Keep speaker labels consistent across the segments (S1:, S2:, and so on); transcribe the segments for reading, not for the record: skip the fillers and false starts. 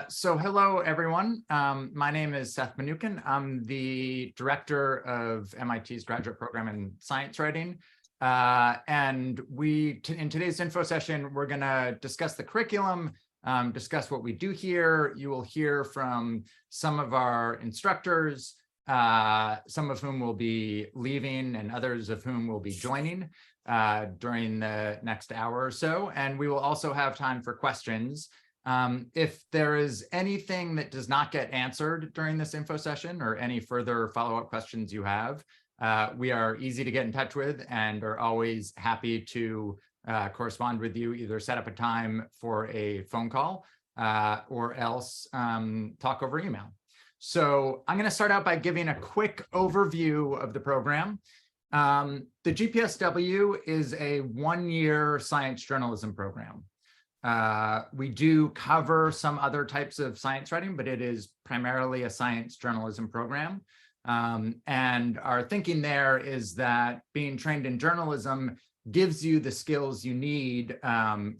S1: So hello, everyone. My name is Seth Manukin. I'm the director of MIT's graduate program in science writing. And in today's info session, we're going to discuss the curriculum, discuss what we do here. You will hear from some of our instructors, some of whom will be leaving and others of whom will be joining during the next hour or so. And we will also have time for questions. If there is anything that does not get answered during this info session or any further follow-up questions you have, we are easy to get in touch with and are always happy to correspond with you, either set up a time for a phone call or else talk over email. So I'm going to start out by giving a quick overview of the program. The GPSW is a one-year science journalism program. We do cover some other types of science writing, but it is primarily a science journalism program. And our thinking there is that being trained in journalism gives you the skills you need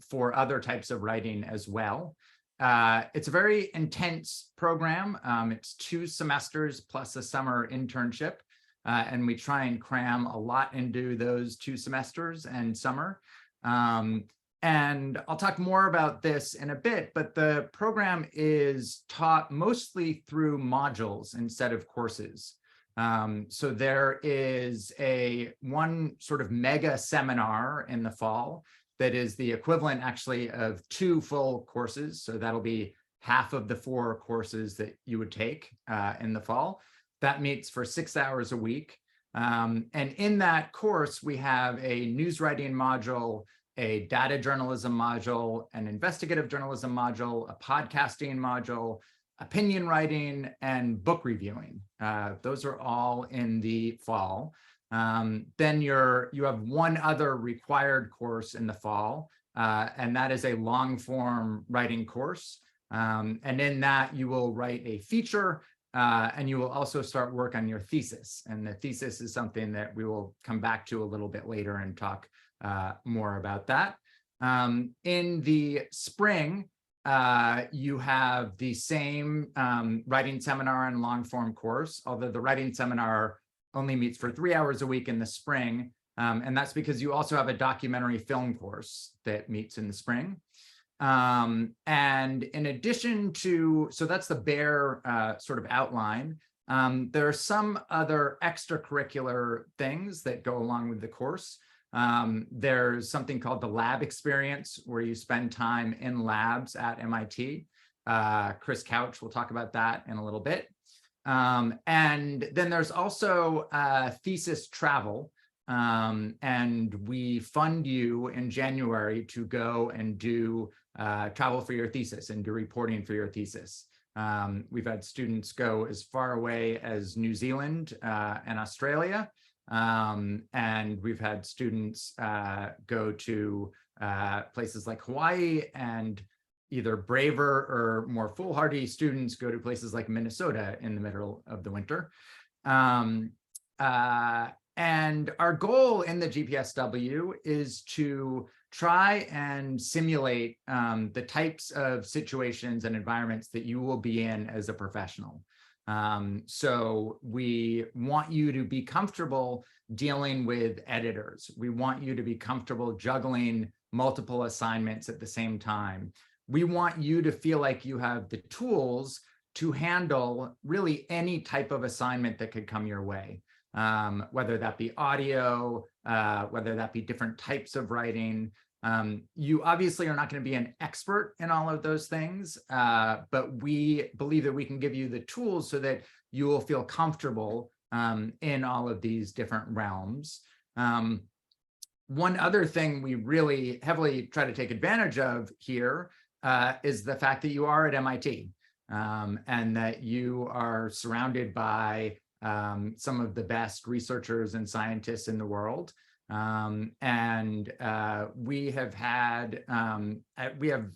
S1: for other types of writing as well. It's a very intense program. It's 2 semesters plus a summer internship. And we try and cram a lot into those 2 semesters and summer. And I'll talk more about this in a bit, but the program is taught mostly through modules instead of courses. So there is one sort of mega seminar in the fall that is the equivalent actually of 2 full courses. So that'll be half of the 4 courses that you would take in the fall. That meets for 6 hours a week. And in that course, we have a news writing module, a data journalism module, an investigative journalism module, a podcasting module, opinion writing, and book reviewing. Those are all in the fall. Then you have one other required course in the fall, and that is a long form writing course. And in that you will write a feature, and you will also start work on your thesis. And the thesis is something that we will come back to a little bit later and talk more about that. In the spring, you have the same writing seminar and long form course, although the writing seminar only meets for 3 hours a week in the spring. And that's because you also have a documentary film course that meets in the spring. And in addition to, so that's the bare sort of outline. There are some other extracurricular things that go along with the course. There's something called the lab experience, where you spend time in labs at MIT. Chris Couch will talk about that in a little bit. And then there's also thesis travel. And we fund you in January to go and do travel for your thesis and do reporting for your thesis. We've had students go as far away as New Zealand and Australia. And we've had students go to places like Hawaii, and either braver or more foolhardy students go to places like Minnesota in the middle of the winter. And our goal in the GPSW is to try and simulate the types of situations and environments that you will be in as a professional. So we want you to be comfortable dealing with editors. We want you to be comfortable juggling multiple assignments at the same time. We want you to feel like you have the tools to handle really any type of assignment that could come your way, whether that be audio, whether that be different types of writing. You obviously are not going to be an expert in all of those things, but we believe that we can give you the tools so that you will feel comfortable in all of these different realms. One other thing we really heavily try to take advantage of here is the fact that you are at MIT and that you are surrounded by some of the best researchers and scientists in the world. And we have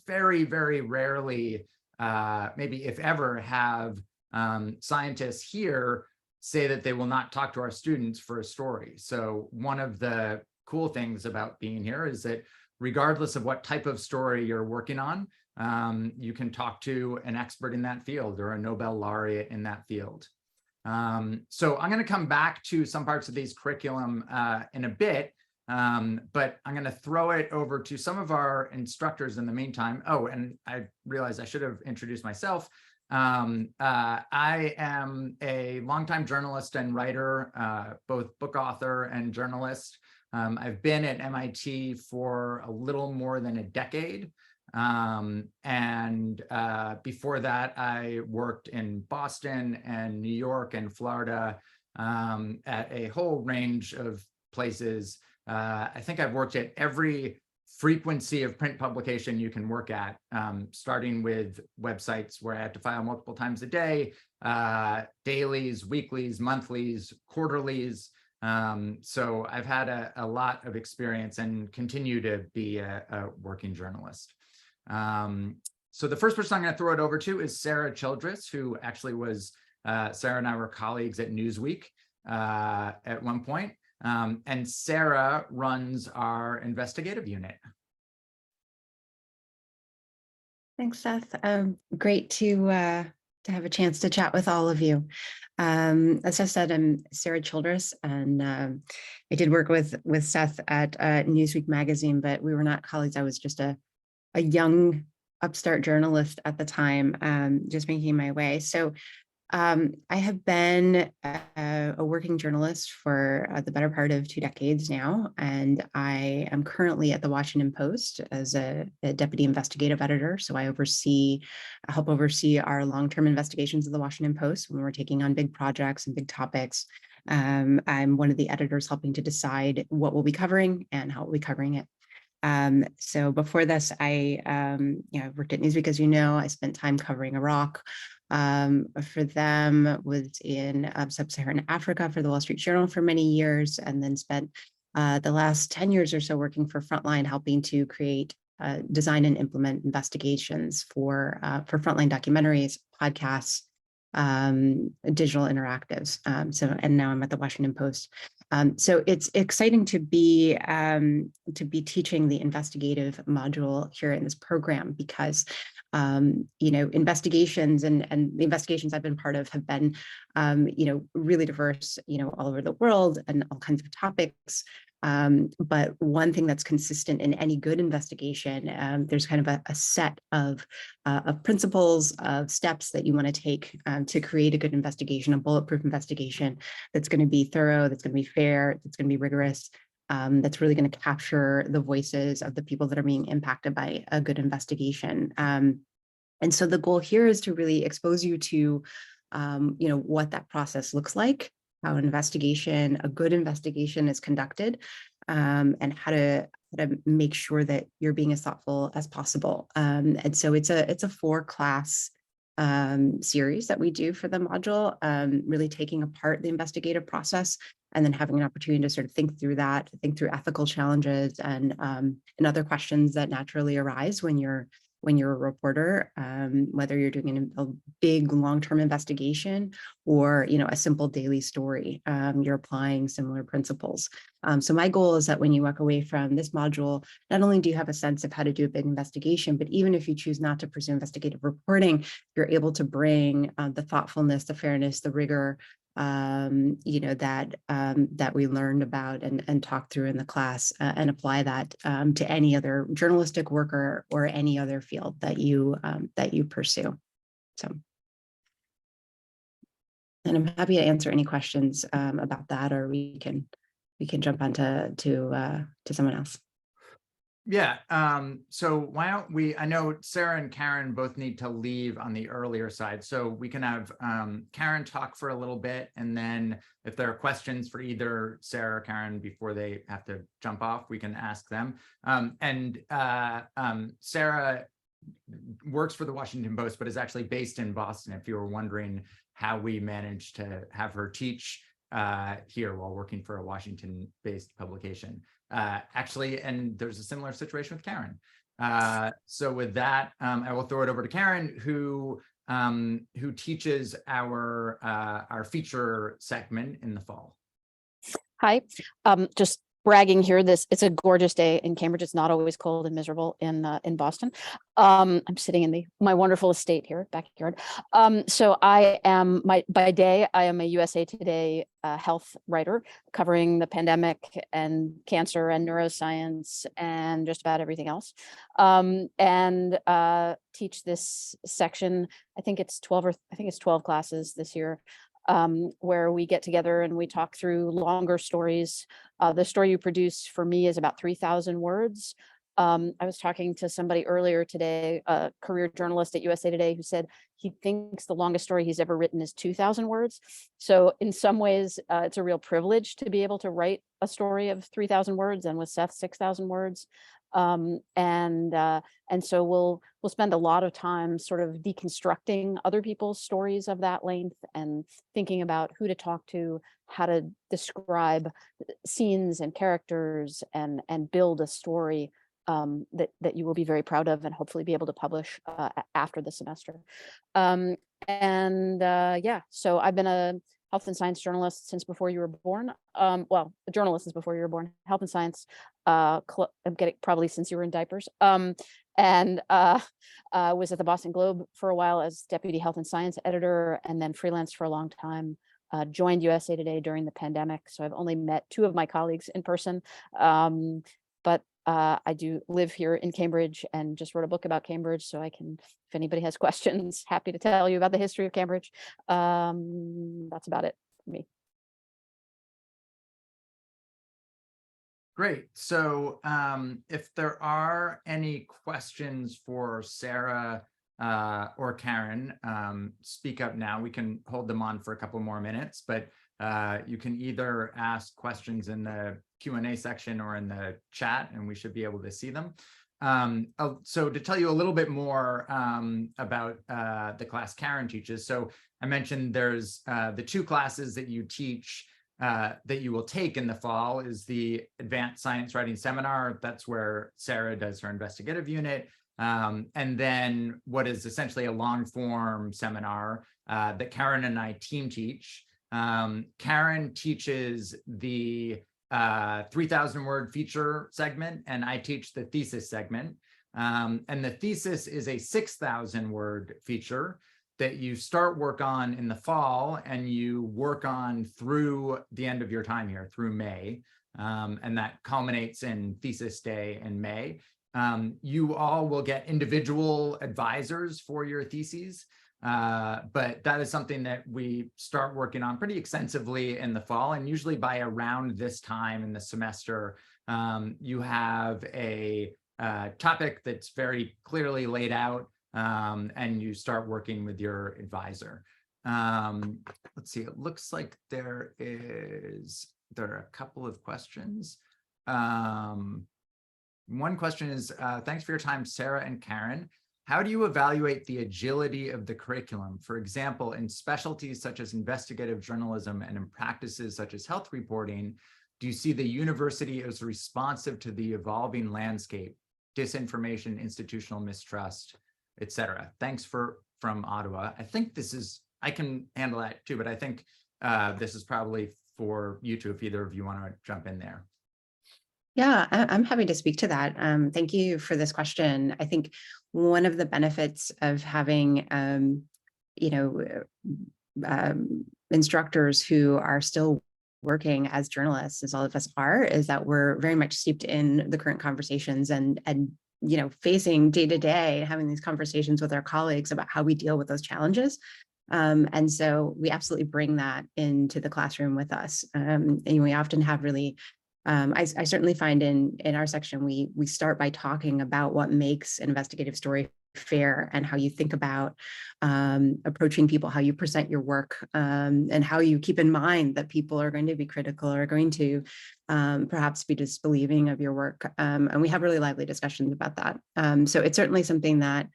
S1: very, very rarely, maybe if ever, have scientists here say that they will not talk to our students for a story. So one of the cool things about being here is that regardless of what type of story you're working on, You can talk to an expert in that field or a Nobel laureate in that field. So I'm going to come back to some parts of these curriculum in a bit, but I'm going to throw it over to some of our instructors in the meantime. Oh, and I realized I should have introduced myself. I am a longtime journalist and writer, both book author and journalist. I've been at MIT for a little more than a decade. Before that, I worked in Boston and New York and Florida at a whole range of places. I think I've worked at every frequency of print publication you can work at, starting with websites where I had to file multiple times a day, dailies, weeklies, monthlies, quarterlies. So I've had a lot of experience and continue to be a working journalist. So the first person I'm going to throw it over to is Sarah Childress, who actually was, Sarah and I were colleagues at Newsweek at one point. And Sarah runs our investigative unit.
S2: Thanks, Seth. Great to have a chance to chat with all of you. As I said, I'm Sarah Childress, and I did work with Seth at Newsweek magazine, but we were not colleagues. I was just a young upstart journalist at the time, just making my way. So I have been a working journalist for the better part of 2 decades now, and I am currently at the Washington Post as a deputy investigative editor. So I help oversee our long-term investigations of the Washington Post when we're taking on big projects and big topics. I'm one of the editors helping to decide what we'll be covering and how we'll be covering it. So before this, I worked at Newsweek, as you know. I spent time covering Iraq. For them, was in sub-Saharan Africa for the Wall Street Journal for many years, and then spent the last 10 years or so working for Frontline, helping to create, design and implement investigations for Frontline documentaries, podcasts, digital interactives. And now I'm at the Washington Post. So it's exciting to be teaching the investigative module here in this program, because investigations and the investigations I've been part of have been really diverse, all over the world and all kinds of topics. But one thing that's consistent in any good investigation, there's kind of a set of principles, of steps that you want to take to create a good investigation, a bulletproof investigation that's going to be thorough, that's going to be fair, that's going to be rigorous, that's really going to capture the voices of the people that are being impacted by a good investigation. And so the goal here is to really expose you to, what that process looks like, how a good investigation is conducted, and how to make sure that you're being as thoughtful as possible. And so it's a 4-class series that we do for the module, really taking apart the investigative process and then having an opportunity to sort of think through ethical challenges and other questions that naturally arise when you're a reporter, whether you're doing a big long-term investigation or a simple daily story. You're applying similar principles. So my goal is that when you walk away from this module, not only do you have a sense of how to do a big investigation, but even if you choose not to pursue investigative reporting, you're able to bring the thoughtfulness, the fairness, the rigor, that we learned about and talked through in the class, and apply that to any other journalistic work or any other field that you pursue. So, and I'm happy to answer any questions about that, or we can jump on to someone else.
S1: Yeah, so why don't I know Sarah and Karen both need to leave on the earlier side, so we can have Karen talk for a little bit, and then if there are questions for either Sarah or Karen before they have to jump off, we can ask them. Sarah works for the Washington Post, but is actually based in Boston, if you were wondering how we managed to have her teach here while working for a Washington-based publication. Actually, and there's a similar situation with Karen. So with that, I will throw it over to Karen, who teaches our feature segment in the fall.
S3: Hi, just bragging here. It's a gorgeous day in Cambridge. It's not always cold and miserable in Boston. I'm sitting in my wonderful estate here, backyard. So I am by day I am a USA Today health writer covering the pandemic and cancer and neuroscience and just about everything else. And teach this section. I think it's 12 classes this year. Where we get together and we talk through longer stories. The story you produce for me is about 3,000 words. I was talking to somebody earlier today, a career journalist at USA Today, who said he thinks the longest story he's ever written is 2,000 words. So in some ways, it's a real privilege to be able to write a story of 3,000 words, and with Seth, 6,000 words. And so we'll spend a lot of time sort of deconstructing other people's stories of that length and thinking about who to talk to, how to describe scenes and characters and build a story that you will be very proud of and hopefully be able to publish after the semester. Yeah, so I've been a health and science journalist since before you were born. Well, a journalist since before you were born. Health and science, I'm getting probably since you were in diapers. And was at the Boston Globe for a while as deputy health and science editor, and then freelanced for a long time. Joined USA Today during the pandemic, so I've only met 2 of my colleagues in person. But I do live here in Cambridge and just wrote a book about Cambridge, so I can, if anybody has questions, happy to tell you about the history of Cambridge. That's about it for me.
S1: Great. So if there are any questions for Sarah or Karen, speak up now. We can hold them on for a couple more minutes, but you can either ask questions in the Q&A section or in the chat, and we should be able to see them. So to tell you a little bit more about the class Karen teaches. So I mentioned there's the 2 classes that you teach that you will take in the fall is the Advanced Science Writing Seminar. That's where Sarah does her investigative unit. And then what is essentially a long form seminar that Karen and I team teach. Karen teaches the 3,000 word feature segment, and I teach the thesis segment. And the thesis is a 6,000 word feature that you start work on in the fall and you work on through the end of your time here, through May. And that culminates in thesis day in May. You all will get individual advisors for your theses. But that is something that we start working on pretty extensively in the fall, and usually by around this time in the semester, you have a topic that's very clearly laid out, and you start working with your advisor. Let's see, it looks like there are a couple of questions. One question is, thanks for your time, Sarah and Karen. How do you evaluate the agility of the curriculum? For example, in specialties such as investigative journalism and in practices such as health reporting, do you see the university as responsive to the evolving landscape, disinformation, institutional mistrust, etc.? Thanks from Ottawa. I think I can handle that too, but I think this is probably for you two, if either of you want to jump in there.
S2: Yeah, I'm happy to speak to that. Thank you for this question. I think one of the benefits of having, instructors who are still working as journalists, as all of us are, is that we're very much steeped in the current conversations and facing day to day, having these conversations with our colleagues about how we deal with those challenges. And so we absolutely bring that into the classroom with us. And we often have really I certainly find in our section, we start by talking about what makes an investigative story fair and how you think about approaching people, how you present your work, and how you keep in mind that people are going to be critical or going to perhaps be disbelieving of your work. And we have really lively discussions about that. So it's certainly something that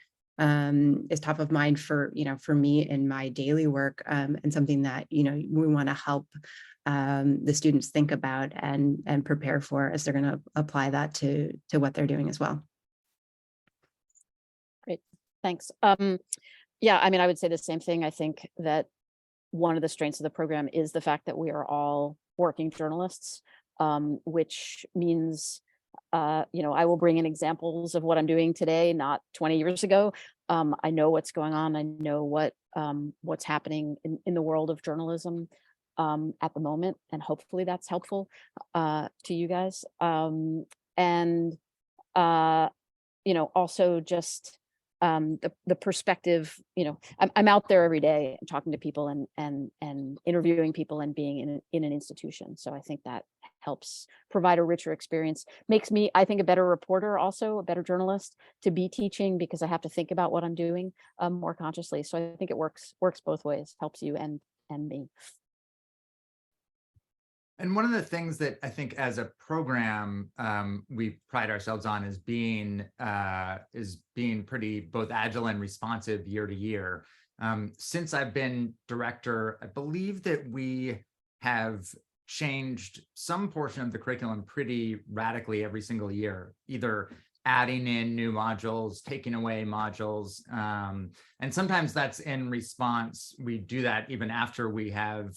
S2: is top of mind for me in my daily work, and something that we want to help the students think about and prepare for as they're going to apply that to what they're doing as well.
S3: Great, thanks. Yeah, I mean, I would say the same thing. I think that one of the strengths of the program is the fact that we are all working journalists. which means, I will bring in examples of what I'm doing today, not 20 years ago. I know what's going on. I know what's happening in the world of journalism at the moment, and hopefully that's helpful to you guys. And also just the perspective. I'm out there every day talking to people and interviewing people and being in an institution. So I think that helps provide a richer experience, makes me, I think, a better reporter, also a better journalist to be teaching, because I have to think about what I'm doing more consciously. So I think it works both ways, helps you and me.
S1: And one of the things that I think as a program we pride ourselves on is being pretty both agile and responsive year to year. Since I've been director, I believe that we have changed some portion of the curriculum pretty radically every single year, either adding in new modules, taking away modules. And sometimes that's in response. We do that even after we have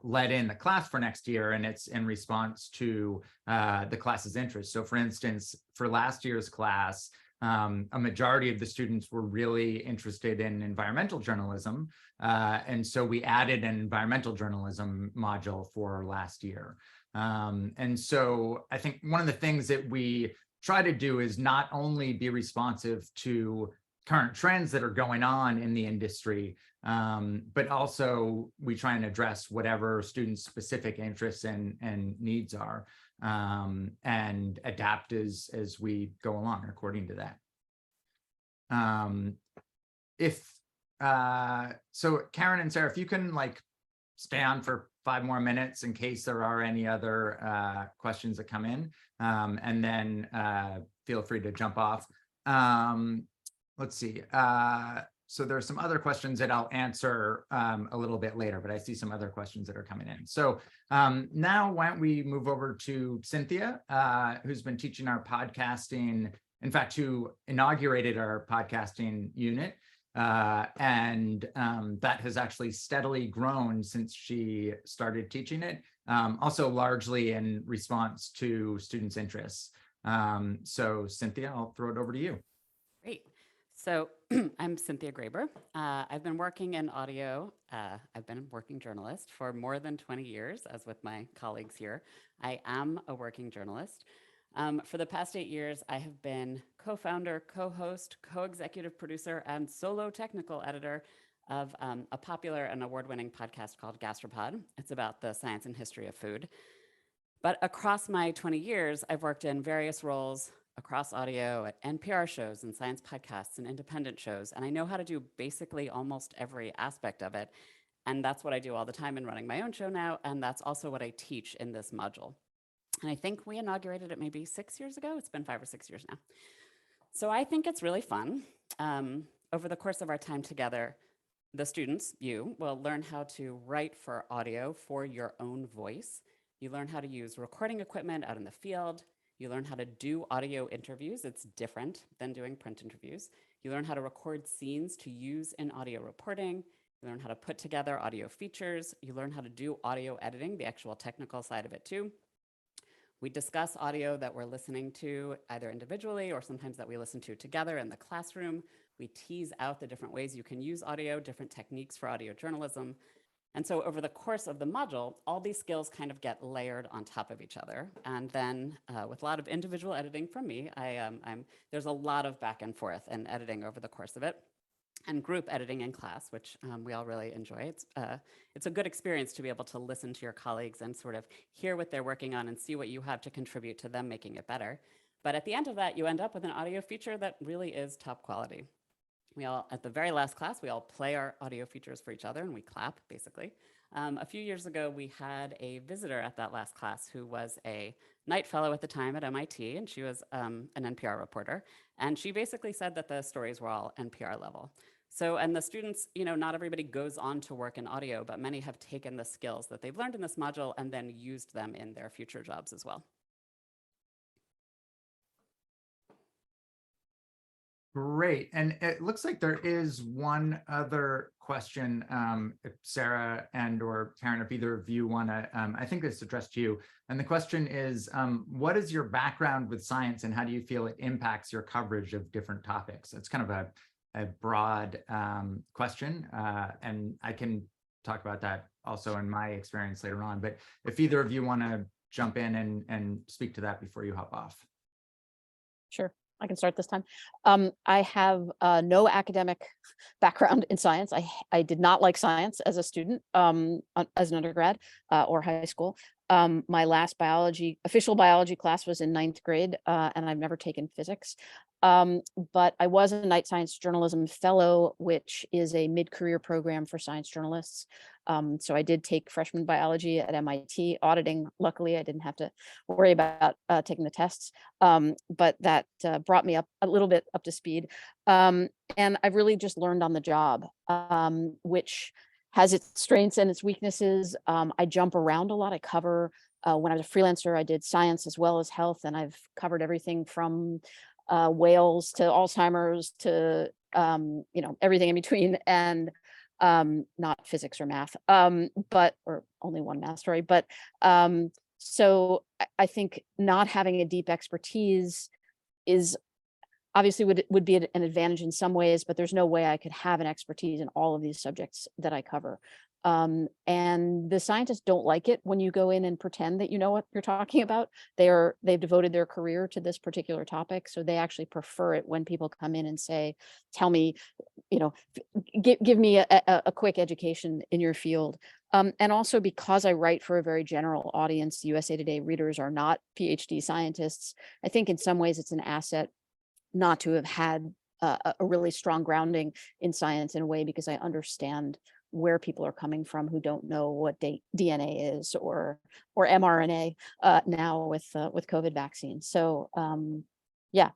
S1: let in the class for next year, and it's in response to the class's interest. So for instance, for last year's class, a majority of the students were really interested in environmental journalism. And so we added an environmental journalism module for last year. And so I think one of the things that we try to do is not only be responsive to current trends that are going on in the industry, but also we try and address whatever students' specific interests and needs are, and adapt as we go along according to that. So Karen and Sarah, if you can stay on for 5 more minutes in case there are any other questions that come in, and then feel free to jump off. Let's see. So there are some other questions that I'll answer a little bit later, but I see some other questions that are coming in. So now why don't we move over to Cynthia, who's been teaching our podcasting, in fact, who inaugurated our podcasting unit. And that has actually steadily grown since she started teaching it, also largely in response to students' interests. So Cynthia, I'll throw it over to you.
S4: Great. So I'm Cynthia Graber. I've been working in audio. I've been a working journalist for more than 20 years, as with my colleagues here. I am a working journalist. For the past 8 years, I have been co-founder, co-host, co-executive producer, and solo technical editor of a popular and award-winning podcast called Gastropod. It's about the science and history of food. But across my 20 years, I've worked in various roles across audio at NPR shows and science podcasts and independent shows. And I know how to do basically almost every aspect of it. And that's what I do all the time in running my own show now. And that's also what I teach in this module. And I think we inaugurated it maybe 6 years ago. It's been 5 or 6 years now. So I think it's really fun. Over the course of our time together, the students, you, will learn how to write for audio for your own voice. You learn how to use recording equipment out in the field. You learn how to do audio interviews. It's different than doing print interviews. You learn how to record scenes to use in audio reporting. You learn how to put together audio features. You learn how to do audio editing, the actual technical side of it too. We discuss audio that we're listening to either individually or sometimes that we listen to together in the classroom. We tease out the different ways you can use audio, different techniques for audio journalism. And so over the course of the module, all these skills kind of get layered on top of each other. And then with a lot of individual editing from me, there's a lot of back and forth and editing over the course of it, and group editing in class, which we all really enjoy. It's a good experience to be able to listen to your colleagues and sort of hear what they're working on and see what you have to contribute to them making it better. But at the end of that, you end up with an audio feature that really is top quality. We all, at the very last class, we all play our audio features for each other and we clap, basically. A few years ago, we had a visitor at that last class who was a Knight Fellow at the time at MIT, and she was an NPR reporter. And she basically said that the stories were all NPR level. So, and the students, not everybody goes on to work in audio, but many have taken the skills that they've learned in this module and then used them in their future jobs as well.
S1: Great. And it looks like there is one other question, if Sarah and or Karen, if either of you want to, I think this is addressed to you. And the question is, what is your background with science and how do you feel it impacts your coverage of different topics? It's kind of a broad question, and I can talk about that also in my experience later on. But if either of you want to jump in and speak to that before you hop off.
S3: Sure, I can start this time. I have no academic background in science. I did not like science as a student, as an undergrad or high school. My last official biology class was in 9th grade, and I've never taken physics. But I was a Night Science Journalism Fellow, which is a mid-career program for science journalists. So I did take freshman biology at MIT auditing. Luckily, I didn't have to worry about taking the tests, but that brought me up a little bit up to speed. And I've really just learned on the job, which has its strengths and its weaknesses. I jump around a lot. I cover, when I was a freelancer, I did science as well as health, and I've covered everything from whales to Alzheimer's to everything in between, and not physics or math, or only one math story. But so I think not having a deep expertise is obviously would be an advantage in some ways, but there's no way I could have an expertise in all of these subjects that I cover. And the scientists don't like it when you go in and pretend that you know what you're talking about. They've devoted their career to this particular topic, so they actually prefer it when people come in and say, tell me, give me a quick education in your field. And also because I write for a very general audience, USA Today readers are not PhD scientists. I think in some ways it's an asset not to have had a really strong grounding in science in a way, because I understand where people are coming from who don't know what DNA is or mRNA now with COVID vaccines. So yeah,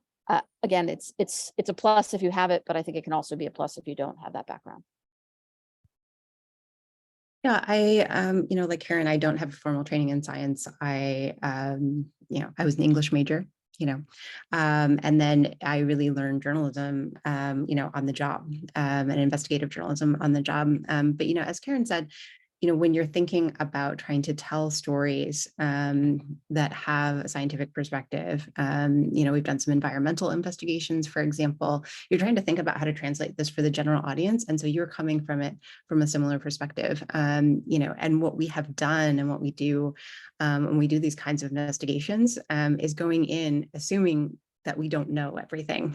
S3: again, it's a plus if you have it, but I think it can also be a plus if you don't have that background.
S2: Yeah, I, like Karen, I don't have formal training in science. I was an English major, and then I really learned journalism, on the job, and investigative journalism on the job. But, as Karen said, when you're thinking about trying to tell stories that have a scientific perspective, we've done some environmental investigations, for example, you're trying to think about how to translate this for the general audience. And so you're coming from it from a similar perspective, and what we have done and what we do when we do these kinds of investigations is going in assuming that we don't know everything,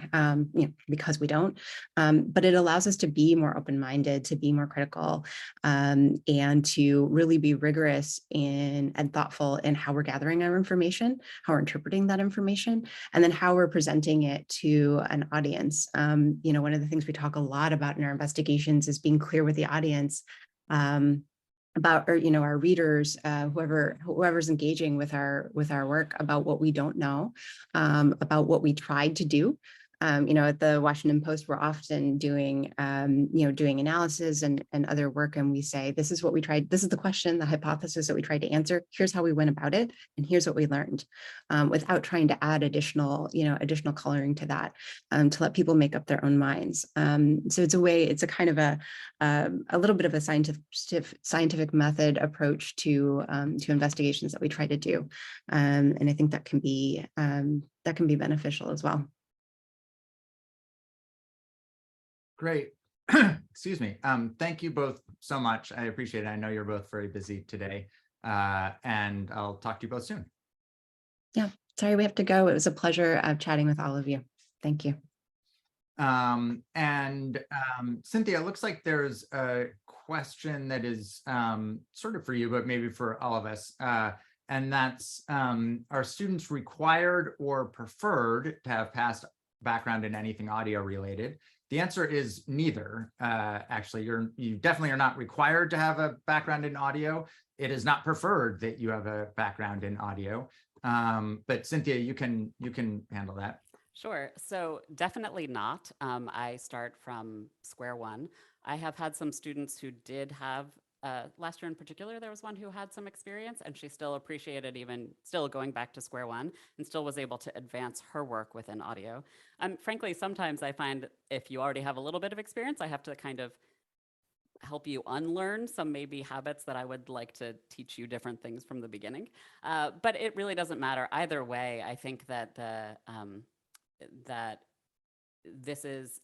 S2: because we don't, but it allows us to be more open-minded, to be more critical, and to really be rigorous and thoughtful in how we're gathering our information, how we're interpreting that information, and then how we're presenting it to an audience. One of the things we talk a lot about in our investigations is being clear with the audience, about our readers, whoever's engaging with our work, about what we don't know, about what we tried to do. At the Washington Post, we're often doing analysis and other work, and we say, this is what we tried. This is the question, the hypothesis that we tried to answer. Here's how we went about it, and here's what we learned, without trying to add additional coloring to that, to let people make up their own minds. So it's a kind of a little bit of a scientific method approach to investigations that we try to do, and I think that can be beneficial as well.
S1: Great. Excuse me. Thank you both so much. I appreciate it. I know you're both very busy today, and I'll talk to you both soon.
S2: Yeah, sorry we have to go. It was a pleasure chatting with all of you. Thank you.
S1: Cynthia, it looks like there's a question that is sort of for you, but maybe for all of us. And that's, are students required or preferred to have past background in anything audio related? The answer is neither. Actually, you definitely are not required to have a background in audio. It is not preferred that you have a background in audio. But Cynthia, you can handle that.
S4: Sure. So definitely not. I start from square one. I have had some students who did have last year in particular, there was one who had some experience, and she still appreciated even still going back to square one and still was able to advance her work within audio. Frankly, sometimes I find if you already have a little bit of experience, I have to kind of help you unlearn some maybe habits that I would like to teach you different things from the beginning. But it really doesn't matter. Either way, I think that that this is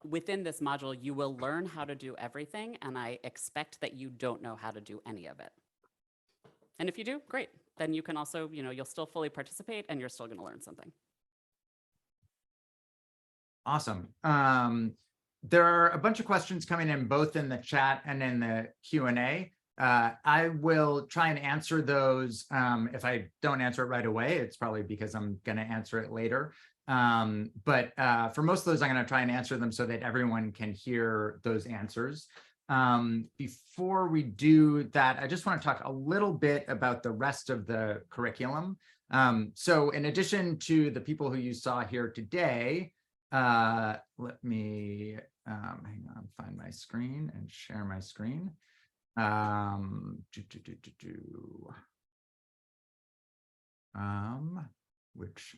S4: within this module, you will learn how to do everything, and I expect that you don't know how to do any of it. And if you do, great. Then you can also, you'll still fully participate and you're still going to learn something.
S1: Awesome. There are a bunch of questions coming in both in the chat and in the Q&A. I will try and answer those. If I don't answer it right away, it's probably because I'm going to answer it later. But for most of those, I'm going to try and answer them so that everyone can hear those answers. Before we do that, I just want to talk a little bit about the rest of the curriculum. So in addition to the people who you saw here today, let me hang on, find my screen and share my screen. Which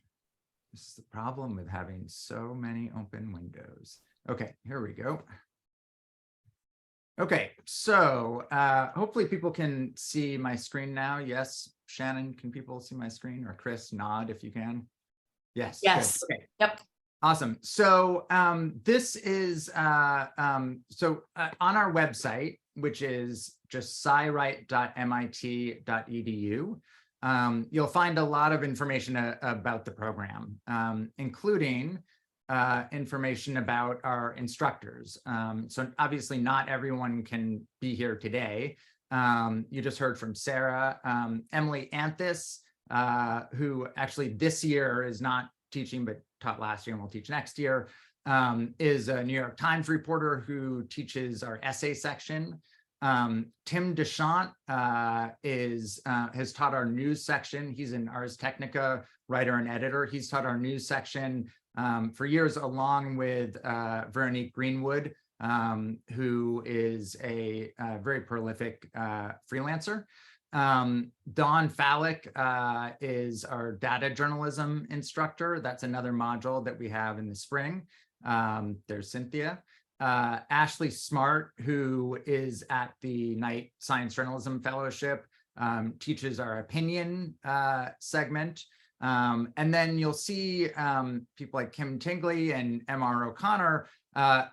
S1: is the problem with having so many open windows. Okay, here we go. Okay, so hopefully people can see my screen now. Yes, Shannon, can people see my screen? Or Chris, nod if you can. Yes.
S5: Yes.
S1: Okay.
S5: Yep.
S1: Awesome. So this is on our website, which is just sciright.mit.edu. You'll find a lot of information about the program, including information about our instructors. So obviously not everyone can be here today. You just heard from Sarah. Emily Anthis, who actually this year is not teaching, but taught last year and will teach next year, is a New York Times reporter who teaches our essay section. Tim Deschamps has taught our news section. He's an Ars Technica writer and editor. He's taught our news section for years, along with Veronique Greenwood, who is a very prolific freelancer. Dawn Fallick is our data journalism instructor. That's another module that we have in the spring. There's Cynthia. Ashley Smart, who is at the Knight Science Journalism Fellowship, teaches our opinion segment. And then you'll see people like Kim Tingley and M.R. O'Connor,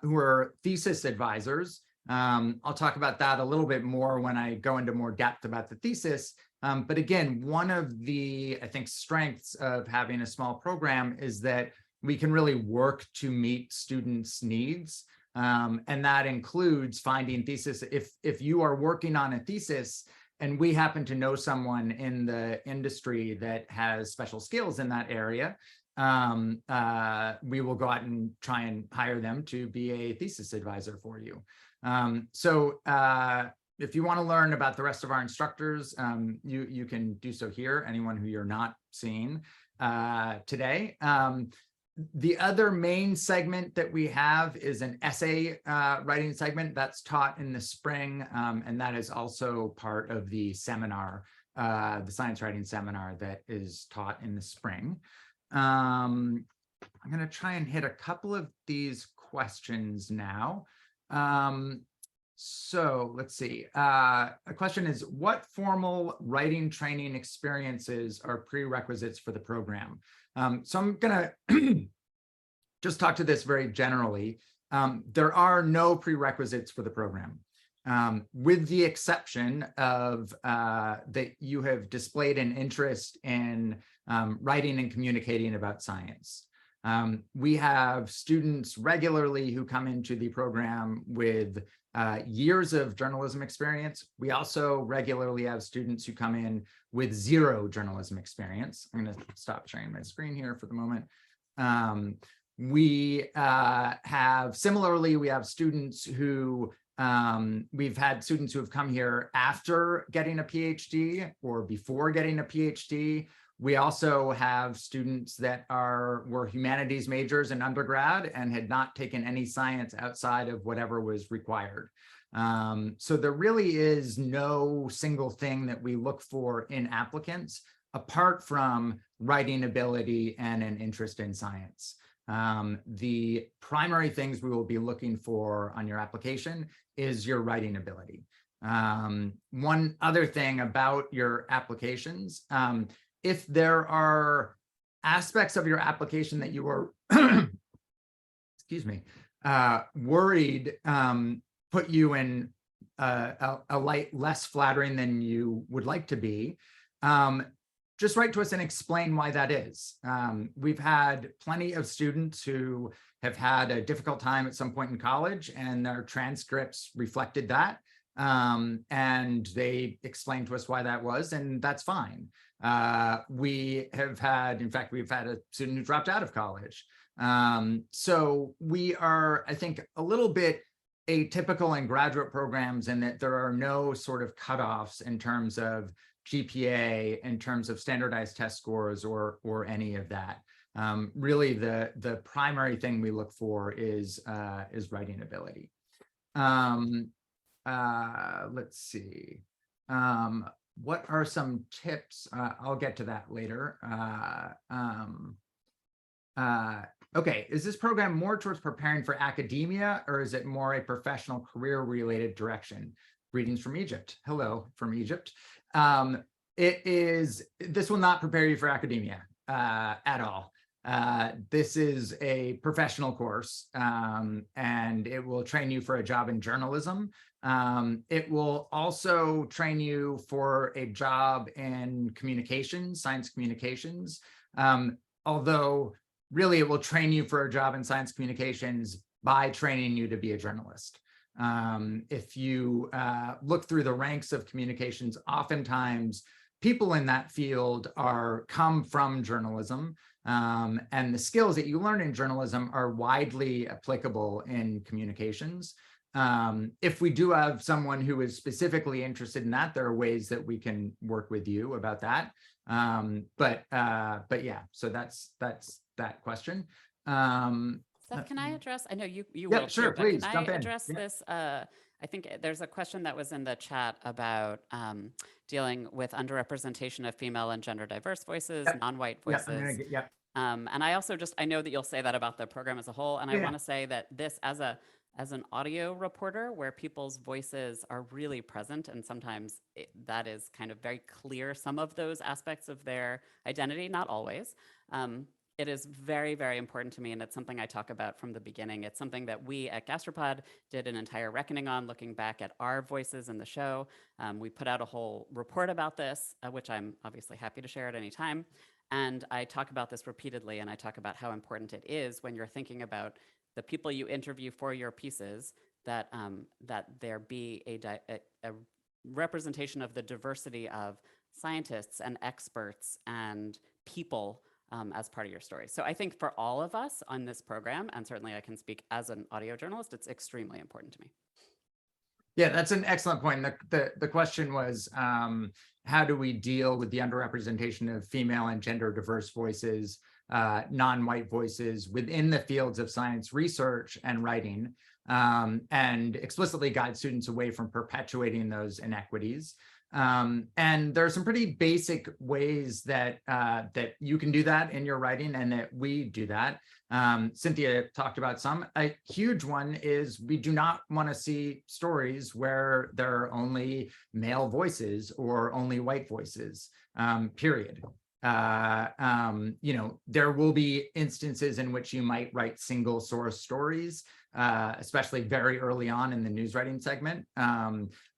S1: who are thesis advisors. I'll talk about that a little bit more when I go into more depth about the thesis. But again, one of the, I think, strengths of having a small program is that we can really work to meet students' needs. And that includes finding thesis. If you are working on a thesis and we happen to know someone in the industry that has special skills in that area, we will go out and try and hire them to be a thesis advisor for you. So if you want to learn about the rest of our instructors, you can do so here, anyone who you're not seeing today. The other main segment that we have is an essay writing segment that's taught in the spring, and that is also part of the seminar, the science writing seminar that is taught in the spring. I'm going to try and hit a couple of these questions now. So let's see. A question is, what formal writing training experiences are prerequisites for the program? So I'm going to just talk to this very generally. There are no prerequisites for the program, with the exception of that you have displayed an interest in writing and communicating about science. We have students regularly who come into the program with years of journalism experience. We also regularly have students who come in with 0 journalism experience. I'm going to stop sharing my screen here for the moment. We have students who, we've had students who have come here after getting a PhD or before getting a PhD. We also have students that were humanities majors in undergrad and had not taken any science outside of whatever was required. So there really is no single thing that we look for in applicants apart from writing ability and an interest in science. The primary things we will be looking for on your application is your writing ability. One other thing about your applications, if there are aspects of your application that you are, excuse me, worried put you in a light less flattering than you would like to be, just write to us and explain why that is. We've had plenty of students who have had a difficult time at some point in college and their transcripts reflected that. And they explained to us why that was, and that's fine. We have had, in fact, we've had a student who dropped out of college. So we are, I think, a little bit atypical in graduate programs in that there are no sort of cutoffs in terms of GPA, in terms of standardized test scores or any of that. Really, the primary thing we look for is writing ability. Let's see. What are some tips? I'll get to that later. Okay, is this program more towards preparing for academia, or is it more a professional career-related direction? Greetings from Egypt. Hello from Egypt. This will not prepare you for academia at all. This is a professional course, and it will train you for a job in journalism. It will also train you for a job in communications, science communications, although really it will train you for a job in science communications by training you to be a journalist. If you look through the ranks of communications, oftentimes people in that field come from journalism, and the skills that you learn in journalism are widely applicable in communications. If we do have someone who is specifically interested in that, there are ways that we can work with you about that. But yeah, so that's that question.
S4: Seth, can I address? I know you
S1: Yeah,
S4: will
S1: sure,
S4: too, but
S1: please
S4: can
S1: jump
S4: I
S1: in.
S4: address
S1: Yeah.
S4: this? I think there's a question that was in the chat about dealing with underrepresentation of female and gender diverse voices,
S1: Yep.
S4: non-white
S1: Yeah,
S4: voices.
S1: I'm gonna get, yeah.
S4: And I also I know that you'll say that about the program as a whole. And I want to say that this as an audio reporter where people's voices are really present, and sometimes that is kind of very clear, some of those aspects of their identity, not always. It is very, very important to me, and it's something I talk about from the beginning. It's something that we at Gastropod did an entire reckoning on, looking back at our voices in the show. We put out a whole report about this, which I'm obviously happy to share at any time. And I talk about this repeatedly, and I talk about how important it is when you're thinking about the people you interview for your pieces, that there be a representation of the diversity of scientists and experts and people as part of your story. So I think for all of us on this program, and certainly I can speak as an audio journalist, it's extremely important to me.
S1: Yeah, that's an excellent point. The question was, how do we deal with the underrepresentation of female and gender diverse voices, non-white voices within the fields of science research and writing, and explicitly guide students away from perpetuating those inequities. And there are some pretty basic ways that that you can do that in your writing, and that we do that. Cynthia talked about some. A huge one is we do not want to see stories where there are only male voices or only white voices, period. You know, there will be instances in which you might write single source stories, especially very early on in the news writing segment.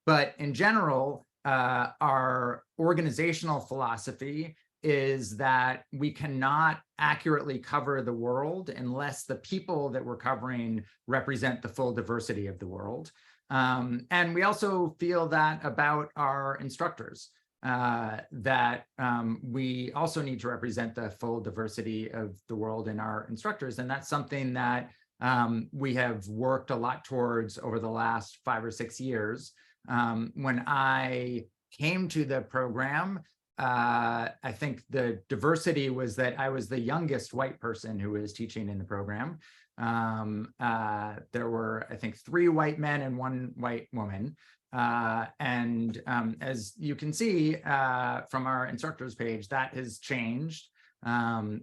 S1: But in general, our organizational philosophy is that we cannot accurately cover the world unless the people that we're covering represent the full diversity of the world. And we also feel that about our instructors, that we also need to represent the full diversity of the world in our instructors. And that's something that we have worked a lot towards over the last 5 or 6 years. When I came to the program, I think the diversity was that I was the youngest white person who was teaching in the program. There were, I think, 3 white men and 1 white woman. As you can see from our instructors page, that has changed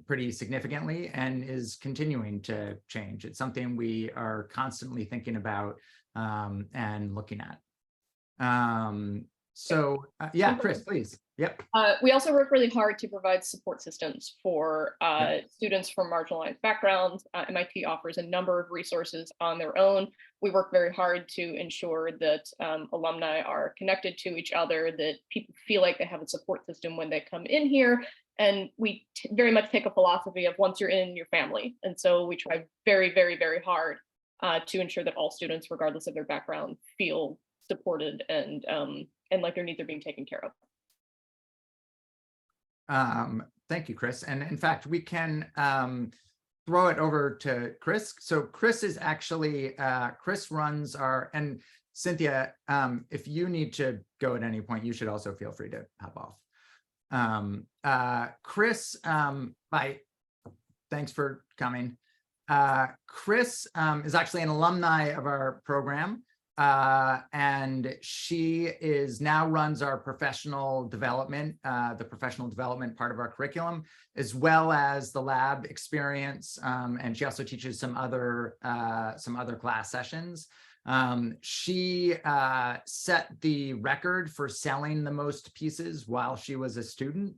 S1: pretty significantly and is continuing to change. It's something we are constantly thinking about and looking at. Yeah, Chris, please. Yep.
S5: We also work really hard to provide support systems for students from marginalized backgrounds. MIT offers a number of resources on their own. We work very hard to ensure that alumni are connected to each other, that people feel like they have a support system when they come in here. And we very much take a philosophy of once you're in, your family. And so we try very, very, very hard to ensure that all students, regardless of their background, feel supported and like their needs are being taken care of.
S1: Thank you, Chris. And in fact, we can throw it over to Chris. So Chris is actually, Chris runs our, and Cynthia, if you need to go at any point, you should also feel free to hop off. Chris, thanks for coming. Chris is actually an alumni of our program. And she now runs our professional development, the professional development part of our curriculum, as well as the lab experience. And she also teaches some other class sessions. She set the record for selling the most pieces while she was a student,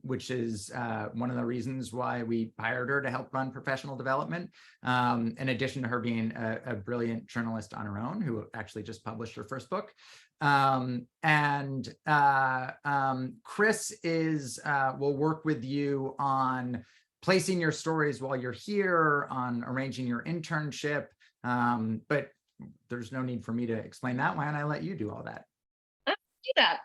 S1: which is one of the reasons why we hired her to help run professional development, in addition to her being a brilliant journalist on her own, who actually just published her first book. Chris will work with you on placing your stories while you're here, on arranging your internship, but there's no need for me to explain that. Why don't I let you do all that?
S5: I'll do that.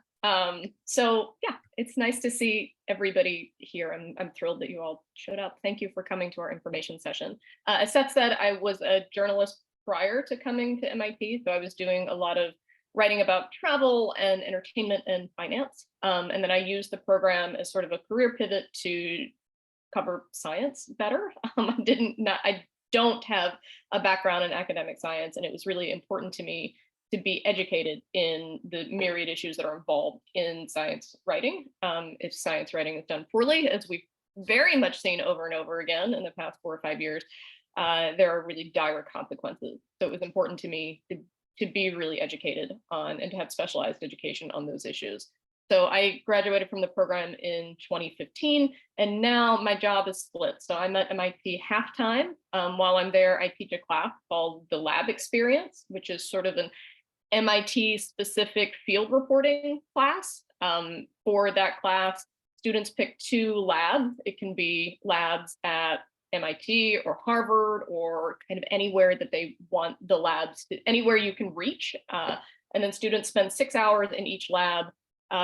S5: So yeah, it's nice to see everybody here. I'm thrilled that you all showed up. Thank you for coming to our information session. As Seth said, I was a journalist prior to coming to MIT, so I was doing a lot of writing about travel and entertainment and finance. And then I used the program as sort of a career pivot to cover science better. I don't have a background in academic science, and it was really important to me to be educated in the myriad issues that are involved in science writing. If science writing is done poorly, as we've very much seen over and over again in the past 4 or 5 years, there are really dire consequences. So it was important to me to be really educated on and to have specialized education on those issues. So I graduated from the program in 2015, and now my job is split. So I'm at MIT half-time. While I'm there, I teach a class called the Lab Experience, which is sort of an MIT-specific field reporting class. For that class, students pick 2 labs. It can be labs at MIT or Harvard or kind of anywhere that they want the labs, anywhere you can reach. And then students spend 6 hours in each lab.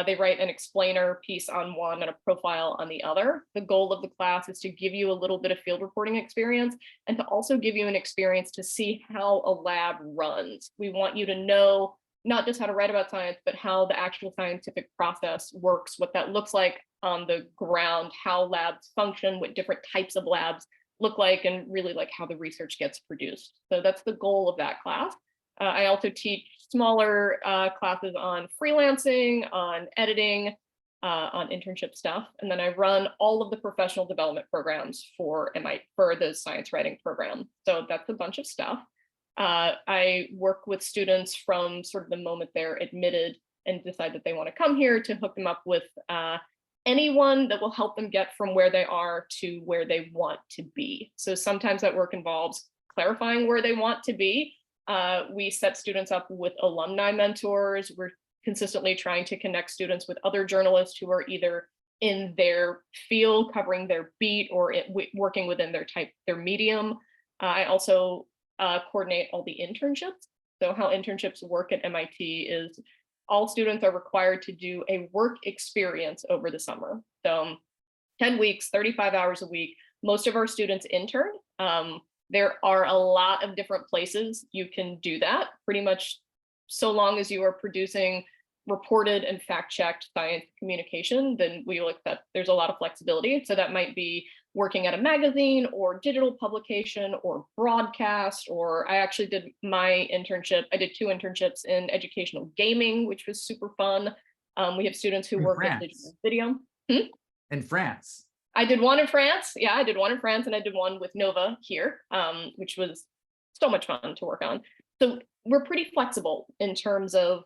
S5: They write an explainer piece on one and a profile on the other. The goal of the class is to give you a little bit of field reporting experience and to also give you an experience to see how a lab runs. We want you to know not just how to write about science, but how the actual scientific process works, what that looks like on the ground, how labs function, what different types of labs look like, and really like how the research gets produced. So that's the goal of that class. I also teach smaller classes on freelancing, on editing, on internship stuff. And then I run all of the professional development programs for the science writing program. So that's a bunch of stuff. I work with students from sort of the moment they're admitted and decide that they want to come here to hook them up with anyone that will help them get from where they are to where they want to be. So sometimes that work involves clarifying where they want to be. We set students up with alumni mentors. We're consistently trying to connect students with other journalists who are either in their field, covering their beat, or working within their medium. I also coordinate all the internships. So how internships work at MIT is all students are required to do a work experience over the summer. So 10 weeks, 35 hours a week. Most of our students intern. There are a lot of different places you can do that, pretty much so long as you are producing reported and fact-checked science communication, then we will accept there's a lot of flexibility. So that might be working at a magazine or digital publication or broadcast, or I actually did my internship. I did 2 internships in educational gaming, which was super fun. We have students who work at digital video.
S1: In France.
S5: I did one in France. Yeah, I did one in France, and I did one with Nova here, which was so much fun to work on. So we're pretty flexible in terms of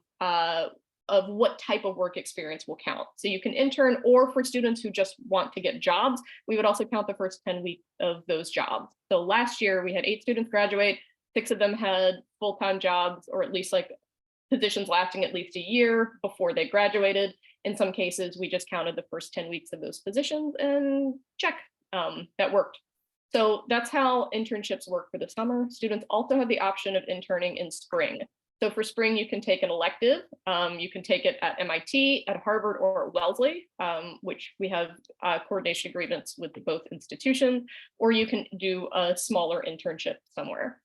S5: what type of work experience will count. So you can intern, or for students who just want to get jobs, we would also count the first 10 weeks of those jobs. So last year we had 8 students graduate, 6 of them had full-time jobs, or at least like positions lasting at least a year before they graduated. In some cases, we just counted the first 10 weeks of those positions and check, that worked. So that's how internships work for the summer. Students also have the option of interning in spring. So for spring, you can take an elective. You can take it at MIT, at Harvard, or at Wellesley, which we have coordination agreements with both institutions, or you can do a smaller internship somewhere.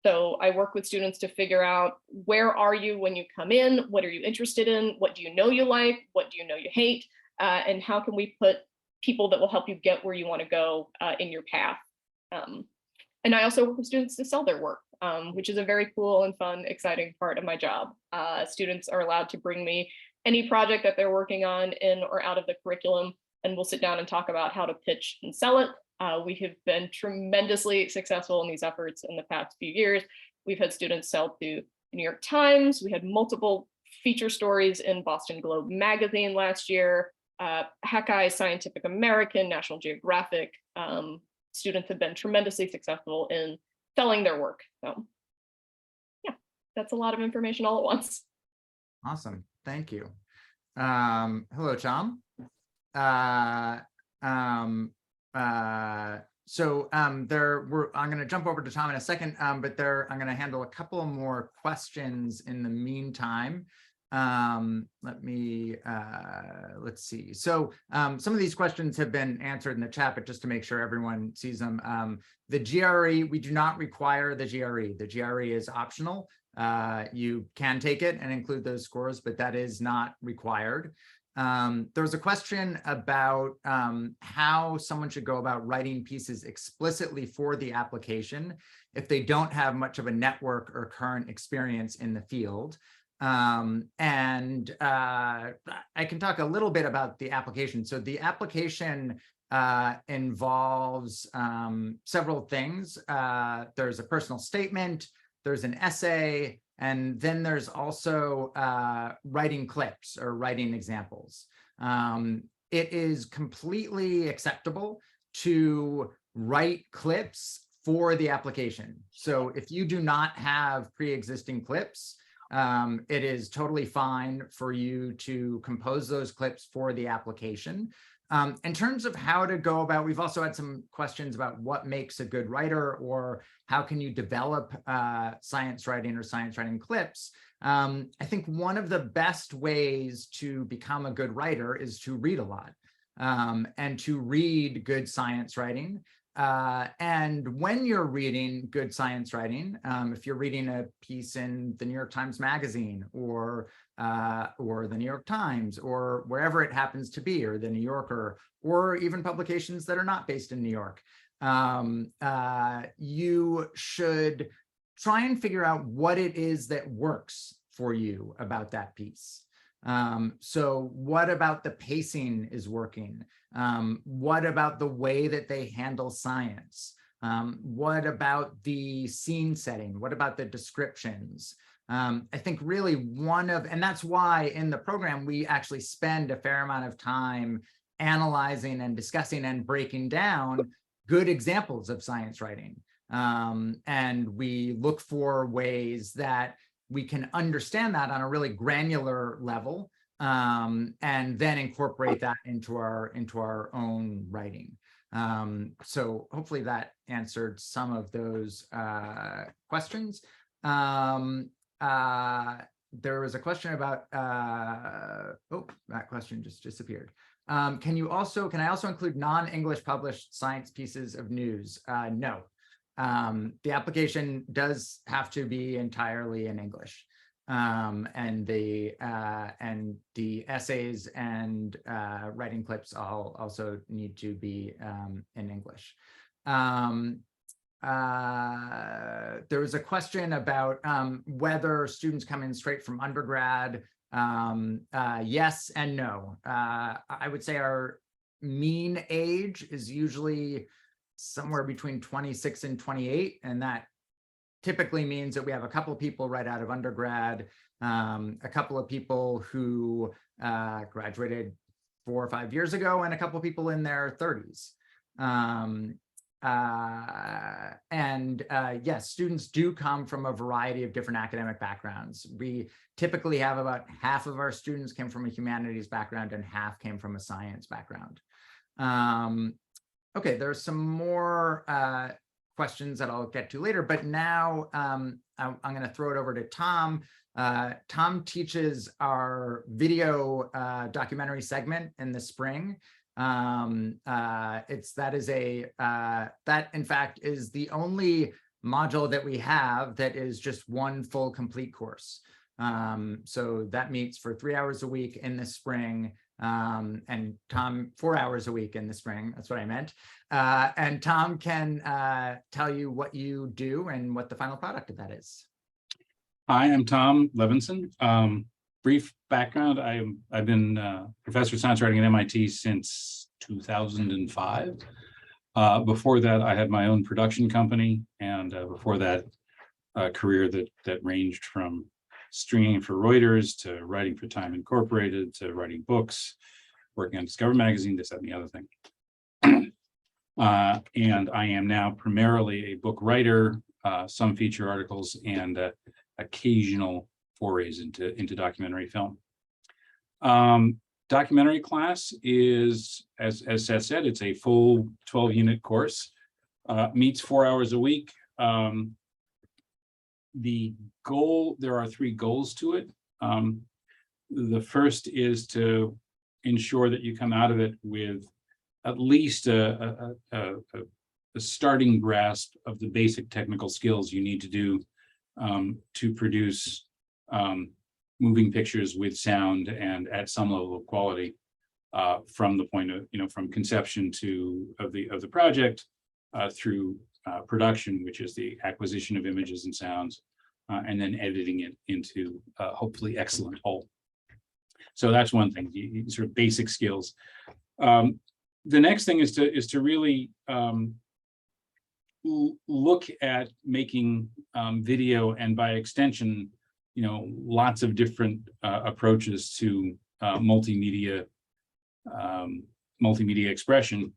S5: So I work with students to figure out, where are you when you come in? What are you interested in? What do you know you like? What do you know you hate? And how can we put people that will help you get where you want to go in your path? And I also work with students to sell their work, which is a very cool and fun, exciting part of my job. Students are allowed to bring me any project that they're working on in or out of the curriculum, and we'll sit down and talk about how to pitch and sell it. We have been tremendously successful in these efforts in the past few years. We've had students sell to the New York Times. We had multiple feature stories in Boston Globe magazine last year, Hackeye, Scientific American, National Geographic. Students have been tremendously successful in selling their work. So yeah, that's a lot of information all at once.
S1: Awesome, thank you. Hello, Cham. I'm going to jump over to Tom in a second, but I'm going to handle a couple more questions in the meantime. Let's see. So some of these questions have been answered in the chat, but just to make sure everyone sees them, the GRE, we do not require the GRE. The GRE is optional. You can take it and include those scores, but that is not required. There was a question about how someone should go about writing pieces explicitly for the application if they don't have much of a network or current experience in the field. I can talk a little bit about the application. So the application involves several things. There's a personal statement, there's an essay, and then there's also writing clips or writing examples. It is completely acceptable to write clips for the application. So if you do not have pre-existing clips, it is totally fine for you to compose those clips for the application. In terms of how to go about, we've also had some questions about what makes a good writer, or how can you develop science writing or science writing clips. I think one of the best ways to become a good writer is to read a lot and to read good science writing. And when you're reading good science writing, if you're reading a piece in the New York Times Magazine or the New York Times, or wherever it happens to be, or the New Yorker, or even publications that are not based in New York, you should try and figure out what it is that works for you about that piece. So what about the pacing is working? What about the way that they handle science? What about the scene setting? What about the descriptions? I think really and that's why in the program, we actually spend a fair amount of time analyzing and discussing and breaking down good examples of science writing. And we look for ways that we can understand that on a really granular level, and then incorporate that into our own writing. So hopefully that answered some of those questions. There was a question about, oh, that question just disappeared. Can I also include non-English published science pieces of news? No. The application does have to be entirely in English. and the essays and writing clips all also need to be in English. There was a question about whether students come in straight from undergrad. Yes and no. I would say our mean age is usually somewhere between 26 and 28, and that typically means that we have a couple of people right out of undergrad, a couple of people who graduated 4 or 5 years ago, and a couple of people in their 30s. Yes, students do come from a variety of different academic backgrounds. We typically have about half of our students came from a humanities background and half came from a science background. Okay, there's some more questions that I'll get to later, but now I'm going to throw it over to Tom. Tom teaches our video documentary segment in the spring. That in fact is the only module that we have that is just one full complete course. So that meets for 3 hours a week in the spring. And Tom, 4 hours a week in the spring, that's what I meant. And Tom can tell you what you do and what the final product of that is.
S6: Hi, I'm Tom Levinson. Brief background, I've been professor of science writing at MIT since 2005. Before that, I had my own production company, and before that, a career that ranged from stringing for Reuters to writing for Time Incorporated to writing books, working on Discover magazine, this, that, and the other thing. And I am now primarily a book writer, some feature articles, and occasional forays into documentary film. Documentary class is, as Seth said, it's a full 12-unit course, meets 4 hours a week. The goal, there are 3 goals to it. The first is to ensure that you come out of it with at least a starting grasp of the basic technical skills you need to do to produce moving pictures with sound and at some level of quality from the point of, from conception of the project through production, which is the acquisition of images and sounds, and then editing it into hopefully excellent whole. So that's one thing, sort of basic skills. The next thing is to really look at making video, and by extension, lots of different approaches to multimedia expression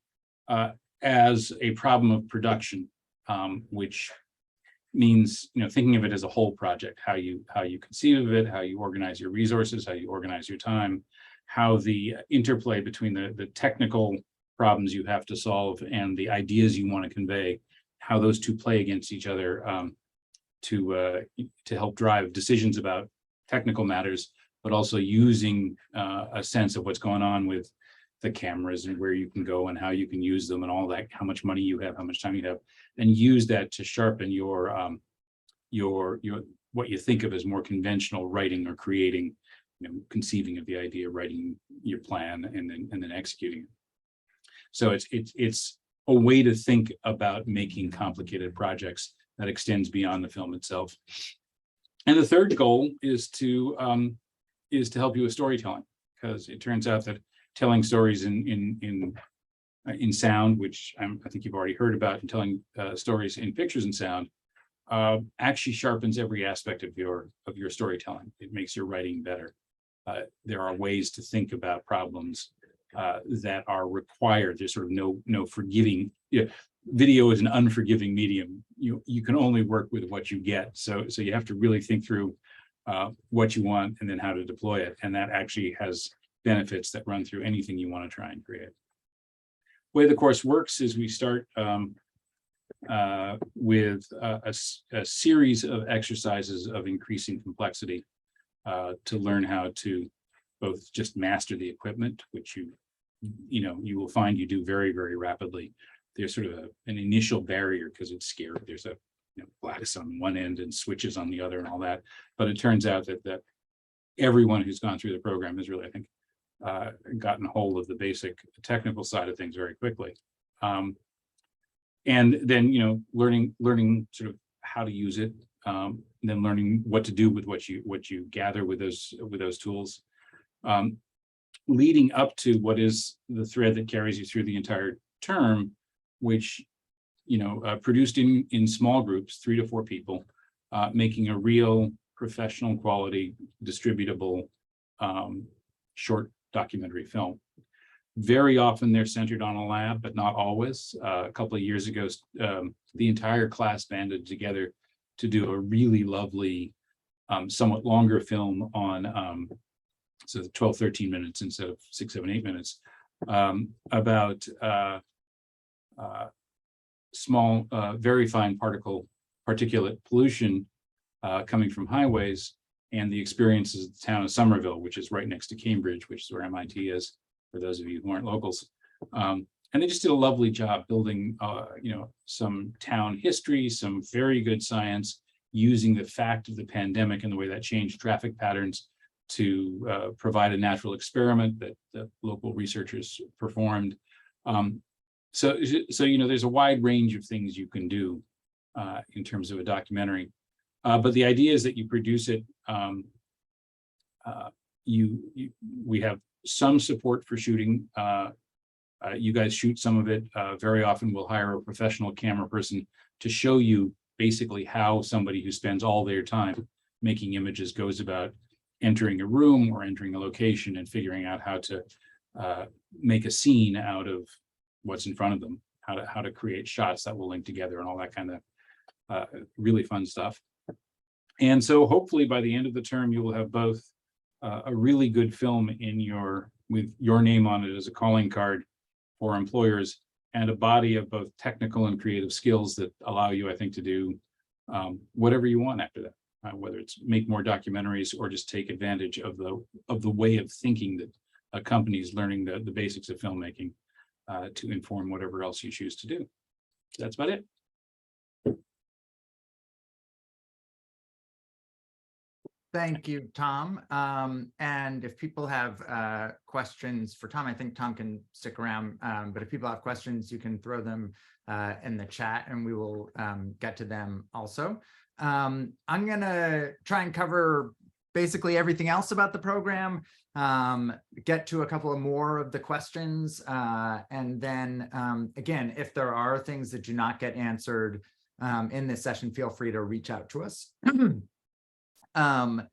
S6: as a problem of production, which means thinking of it as a whole project, how you conceive of it, how you organize your resources, how you organize your time, how the interplay between the technical problems you have to solve and the ideas you want to convey, how those two play against each other to help drive decisions about technical matters, but also using a sense of what's going on with the cameras and where you can go and how you can use them and all that, how much money you have, how much time you have, and use that to sharpen your what you think of as more conventional writing or creating, conceiving of the idea, writing your plan, and then executing it. So it's a way to think about making complicated projects that extends beyond the film itself. And the third goal is to help you with storytelling, because it turns out that telling stories in sound, which I think you've already heard about, and telling stories in pictures and sound actually sharpens every aspect of your storytelling. It makes your writing better. There are ways to think about problems that are required. There's sort of no forgiving. Video is an unforgiving medium. You can only work with what you get. So you have to really think through what you want and then how to deploy it. And that actually has benefits that run through anything you want to try and create. The way the course works is we start with a series of exercises of increasing complexity to learn how to both just master the equipment, which you will find you do very, very rapidly. There's sort of an initial barrier because it's scary. There's a glass on one end and switches on the other and all that. But it turns out that everyone who's gone through the program has really, I think, gotten hold of the basic technical side of things very quickly. And then, learning sort of how to use it, then learning what to do with what you gather with those tools, leading up to what is the thread that carries you through the entire term, which produced in small groups, 3 to 4 people, making a real professional quality, distributable, short documentary film. Very often they're centered on a lab, but not always. A couple of years ago, the entire class banded together to do a really lovely, somewhat longer film on, so 12, 13 minutes instead of 6, 7, 8 minutes, about small, very fine particulate pollution coming from highways and the experiences of the town of Somerville, which is right next to Cambridge, which is where MIT is, for those of you who aren't locals. And they just did a lovely job building, some town history, some very good science, using the fact of the pandemic and the way that changed traffic patterns to provide a natural experiment that the local researchers performed. So there's a wide range of things you can do in terms of a documentary. But the idea is that you produce it. We have some support for shooting. You guys shoot some of it. Very often we'll hire a professional camera person to show you basically how somebody who spends all their time making images goes about entering a room or entering a location and figuring out how to make a scene out of what's in front of them, how to create shots that will link together and all that kind of really fun stuff. And so hopefully by the end of the term, you will have both a really good film with your name on it as a calling card for employers, and a body of both technical and creative skills that allow you, I think, to do whatever you want after that, whether it's make more documentaries or just take advantage of the way of thinking that a company is learning the basics of filmmaking to inform whatever else you choose to do. That's about it.
S1: Thank you, Tom. And if people have questions for Tom, I think Tom can stick around, but if people have questions, you can throw them in the chat and we will get to them also. I'm gonna try and cover basically everything else about the program, get to a couple of more of the questions, and then again, if there are things that do not get answered in this session, feel free to reach out to us. There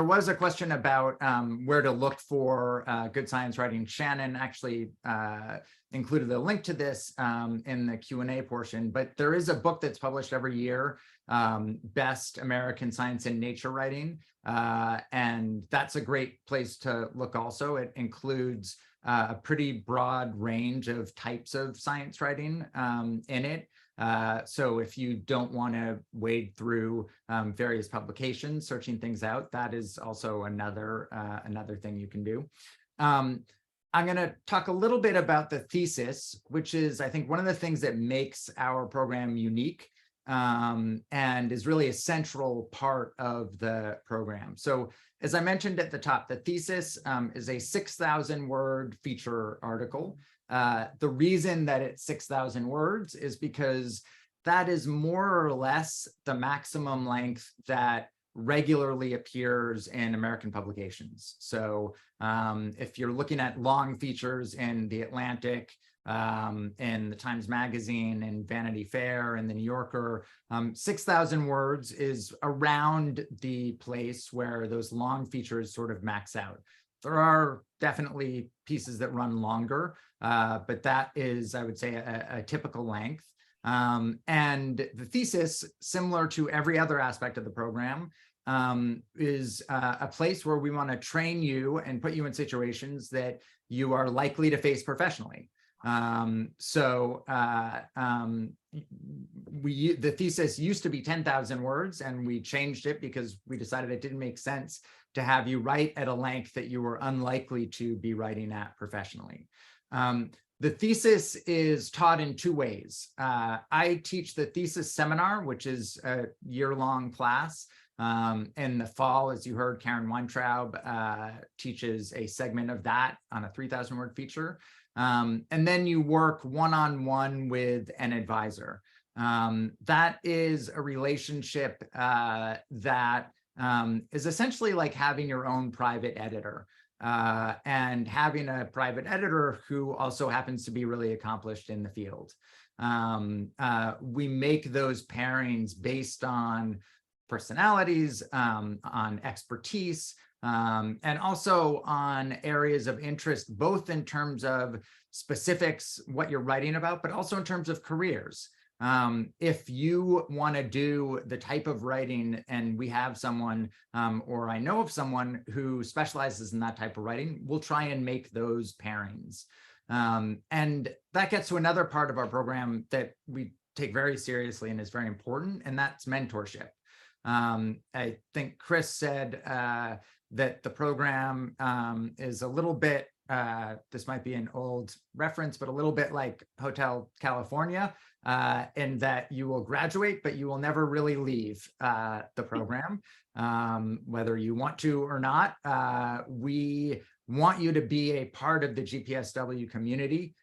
S1: was a question about where to look for good science writing. Shannon actually included a link to this in the Q&A portion, but there is a book that's published every year, Best American Science and Nature Writing, and that's a great place to look also. It includes a pretty broad range of types of science writing in it. So if you don't want to wade through various publications, searching things out, that is also another thing you can do. I'm going to talk a little bit about the thesis, which is, I think, one of the things that makes our program unique and is really a central part of the program. So as I mentioned at the top, the thesis is a 6,000 word feature article. The reason that it's 6,000 words is because that is more or less the maximum length that regularly appears in American publications. So if you're looking at long features in The Atlantic, in the Times Magazine, and Vanity Fair, and the New Yorker, 6,000 words is around the place where those long features sort of max out. There are definitely pieces that run longer, but that is, I would say, a typical length. And the thesis, similar to every other aspect of the program, is a place where we want to train you and put you in situations that you are likely to face professionally. The thesis used to be 10,000 words, and we changed it because we decided it didn't make sense to have you write at a length that you were unlikely to be writing at professionally. The thesis is taught in two ways. I teach the thesis seminar, which is a year-long class. In the fall, as you heard, Karen Weintraub teaches a segment of that on a 3,000-word feature. And then you work one-on-one with an advisor. That is a relationship that is essentially like having your own private editor. And having a private editor who also happens to be really accomplished in the field. We make those pairings based on personalities, on expertise, and also on areas of interest, both in terms of specifics, what you're writing about, but also in terms of careers. If you want to do the type of writing, and we have someone, or I know of someone who specializes in that type of writing, we'll try and make those pairings. And that gets to another part of our program that we take very seriously and is very important, and that's mentorship. I think Chris said that the program is a little bit, this might be an old reference, but a little bit like Hotel California, in that you will graduate, but you will never really leave the program, whether you want to or not. We want you to be a part of the GPSW community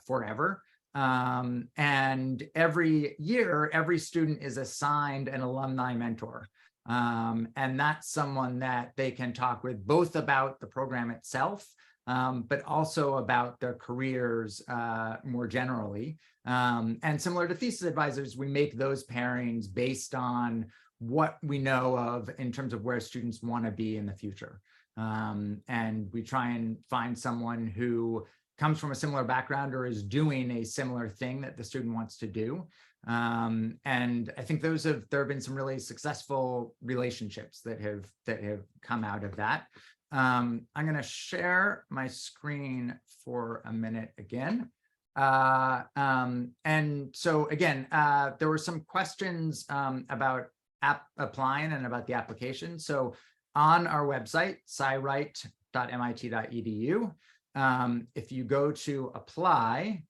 S1: forever. And every year, every student is assigned an alumni mentor. And that's someone that they can talk with both about the program itself, but also about their careers more generally. And similar to thesis advisors, we make those pairings based on what we know of in terms of where students want to be in the future. And we try and find someone who comes from a similar background or is doing a similar thing that the student wants to do. And I think there have been some really successful relationships that have come out of that. I'm going to share my screen for a minute again. And so again, there were some questions about applying and about the application. So on our website, scywrite.mit.edu, if you go to apply,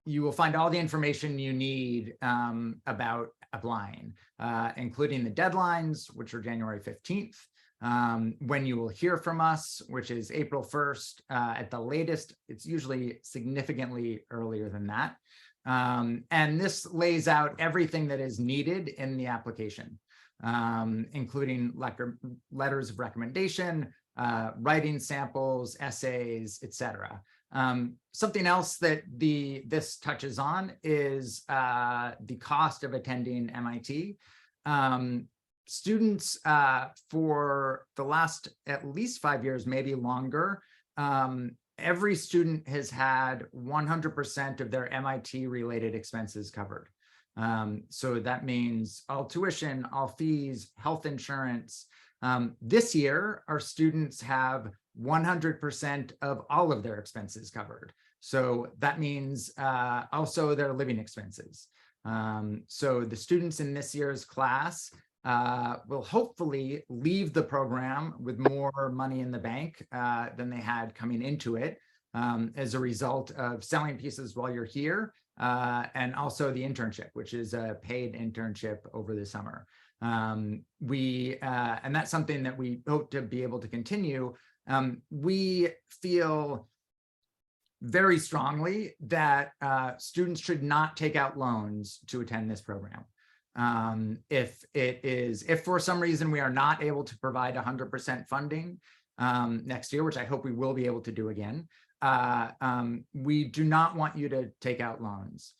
S1: you will find all the information you need about applying, including the deadlines, which are January 15th, when you will hear from us, which is April 1st, at the latest. It's usually significantly earlier than that. And this lays out everything that is needed in the application, including letters of recommendation, writing samples, essays, etc. Something else that this touches on is the cost of attending MIT. Students for the last at least 5 years, maybe longer, every student has had 100% of their MIT related expenses covered. So that means all tuition, all fees, health insurance. This year, our students have 100% of all of their expenses covered. So that means also their living expenses. So the students in this year's class will hopefully leave the program with more money in the bank than they had coming into it, as a result of selling pieces while you're here, and also the internship, which is a paid internship over the summer. And that's something that we hope to be able to continue. We feel very strongly that students should not take out loans to attend this program. If for some reason we are not able to provide 100% funding next year, which I hope we will be able to do again, we do not want you to take out loans.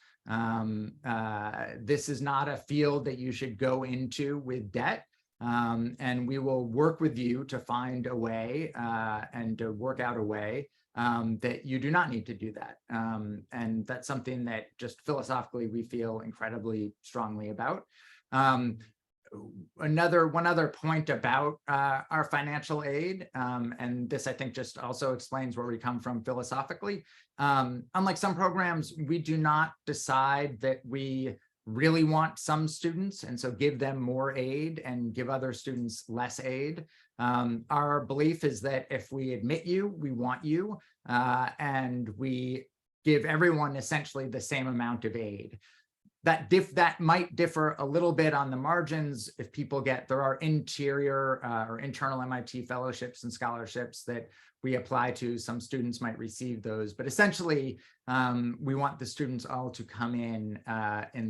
S1: This is not a field that you should go into with debt, and we will work with you to find a way and to work out a way that you do not need to do that. And that's something that just philosophically we feel incredibly strongly about. One other point about our financial aid, and this I think just also explains where we come from philosophically. Unlike some programs, we do not decide that we really want some students and so give them more aid and give other students less aid. Our belief is that if we admit you, we want you. and we give everyone essentially the same amount of aid. That might differ a little bit on the margins if people there are interior or internal MIT fellowships and scholarships that we apply to. Some students might receive those, but essentially we want the students all to come in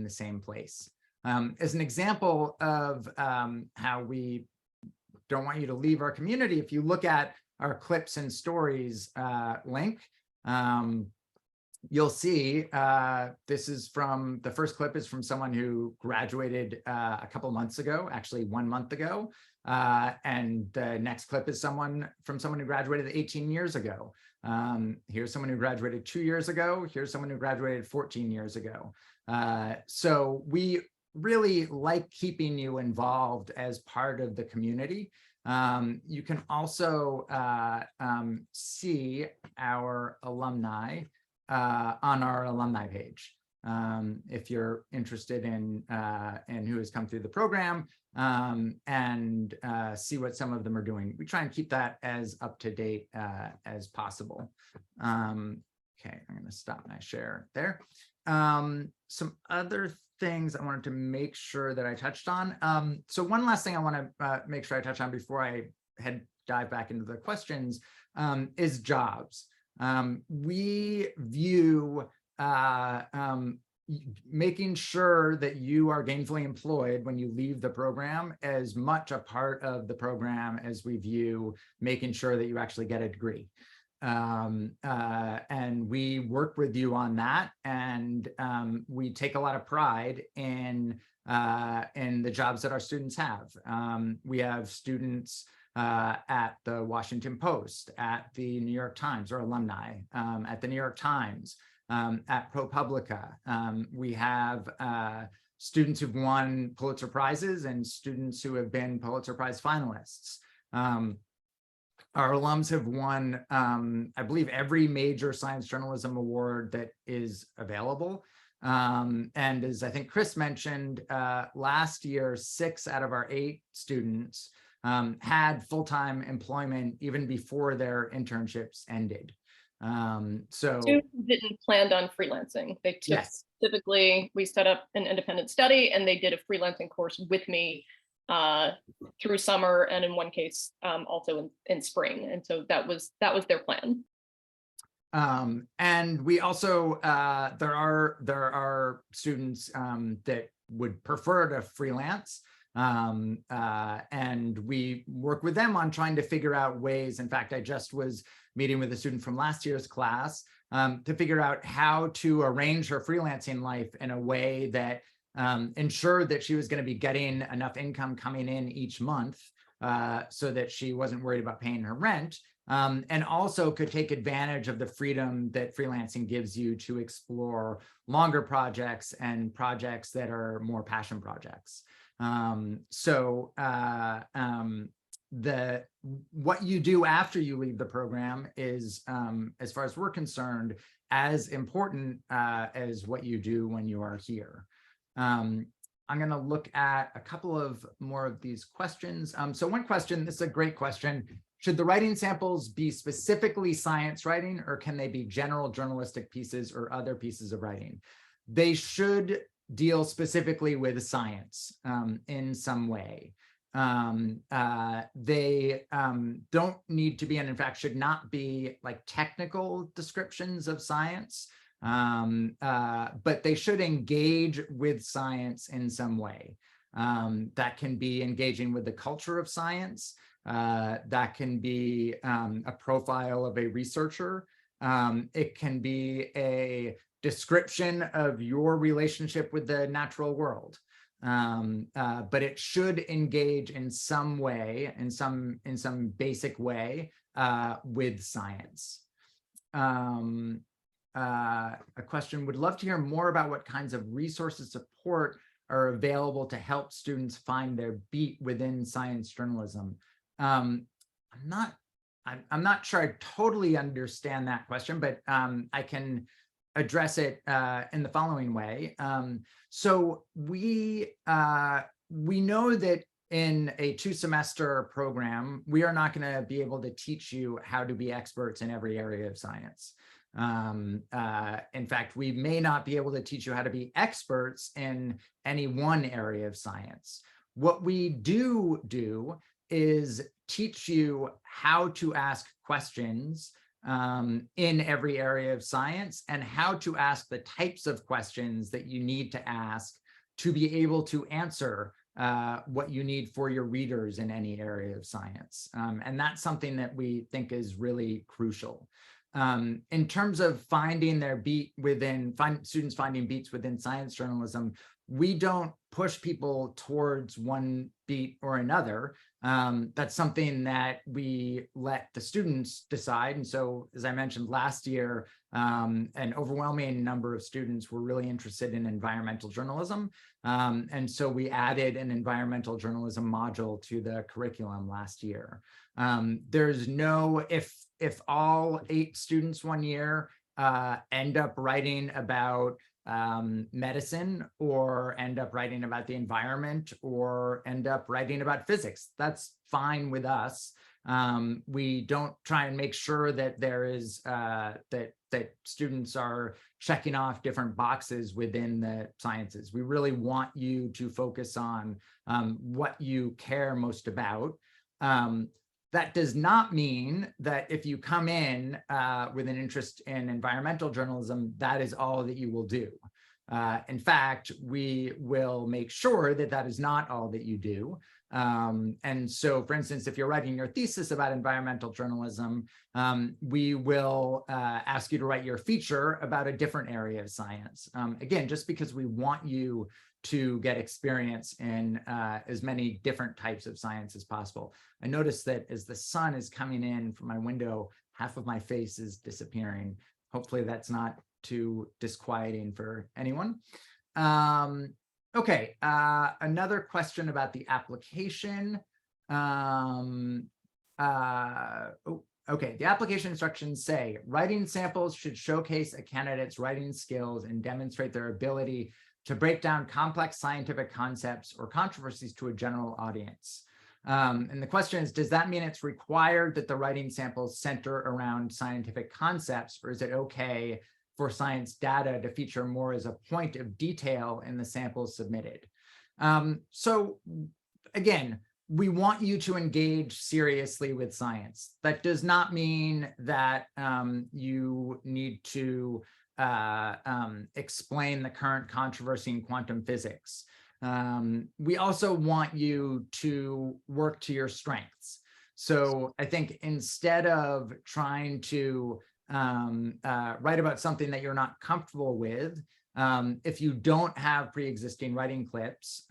S1: the same place. As an example of how we don't want you to leave our community, if you look at our clips and stories link, you'll see this is the first clip is from someone who graduated a couple months ago, actually 1 month ago. And the next clip is from someone who graduated 18 years ago. Here's someone who graduated 2 years ago. Here's someone who graduated 14 years ago. So we really like keeping you involved as part of the community. You can also see our alumni on our alumni page. If you're interested in who has come through the program and see what some of them are doing. We try and keep that as up to date as possible. Okay, I'm going to stop my share there. Some other things I wanted to make sure that I touched on. So one last thing I want to make sure I touch on before I dive back into the questions is jobs. We view making sure that you are gainfully employed when you leave the program as much a part of the program as we view making sure that you actually get a degree. And we work with you on that, and we take a lot of pride in the jobs that our students have. We have students at the Washington Post, at the New York Times, or alumni at the New York Times, at ProPublica. We have students who've won Pulitzer Prizes and students who have been Pulitzer Prize finalists. Our alums have won, I believe, every major science journalism award that is available. And as I think Chris mentioned, last year, 6 out of our 8 students had full-time employment even before their internships ended. So
S5: students didn't plan on freelancing. They took specifically, we set up an independent study and they did a freelancing course with me through summer, and in one case also in spring. And so that was their plan.
S1: And we also there are students that would prefer to freelance, and we work with them on trying to figure out ways. In fact, I just was meeting with a student from last year's class to figure out how to arrange her freelancing life in a way that ensured that she was going to be getting enough income coming in each month so that she wasn't worried about paying her rent, and also could take advantage of the freedom that freelancing gives you to explore longer projects and projects that are more passion projects. What you do after you leave the program is, as far as we're concerned, as important as what you do when you are here. I'm going to look at a couple of more of these questions. So one question, this is a great question. Should the writing samples be specifically science writing, or can they be general journalistic pieces or other pieces of writing? They should deal specifically with science in some way. They don't need to be, and in fact should not be, like technical descriptions of science, but they should engage with science in some way. That can be engaging with the culture of science. That can be a profile of a researcher. It can be a description of your relationship with the natural world. But it should engage in some way, in some basic way, with science. A question, would love to hear more about what kinds of resources support are available to help students find their beat within science journalism. I'm not sure I totally understand that question, but I can address it in the following way. So we know that in a 2-semester program, we are not going to be able to teach you how to be experts in every area of science. In fact, we may not be able to teach you how to be experts in any one area of science. What we do is teach you how to ask questions in every area of science, and how to ask the types of questions that you need to ask to be able to answer what you need for your readers in any area of science. And that's something that we think is really crucial. In terms of finding their beat within, students finding beats within science journalism, we don't push people towards one beat or another. That's something that we let the students decide. And so, as I mentioned last year, an overwhelming number of students were really interested in environmental journalism. And so we added an environmental journalism module to the curriculum last year. There's no, if all 8 students one year end up writing about medicine, or end up writing about the environment, or end up writing about physics, that's fine with us. We don't try and make sure that there is that students are checking off different boxes within the sciences. We really want you to focus on what you care most about. That does not mean that if you come in with an interest in environmental journalism, that is all that you will do. In fact, we will make sure that that is not all that you do. And so, for instance, if you're writing your thesis about environmental journalism, we will ask you to write your feature about a different area of science. Again, just because we want you to get experience in as many different types of science as possible. I noticed that as the sun is coming in from my window, half of my face is disappearing. Hopefully that's not too disquieting for anyone. Okay, another question about the application. Okay, the application instructions say, writing samples should showcase a candidate's writing skills and demonstrate their ability to break down complex scientific concepts or controversies to a general audience. And the question is, does that mean it's required that the writing samples center around scientific concepts, or is it okay for science data to feature more as a point of detail in the samples submitted? So again, we want you to engage seriously with science. That does not mean that you need to explain the current controversy in quantum physics. We also want you to work to your strengths. So I think instead of trying to write about something that you're not comfortable with, if you don't have pre-existing writing clips,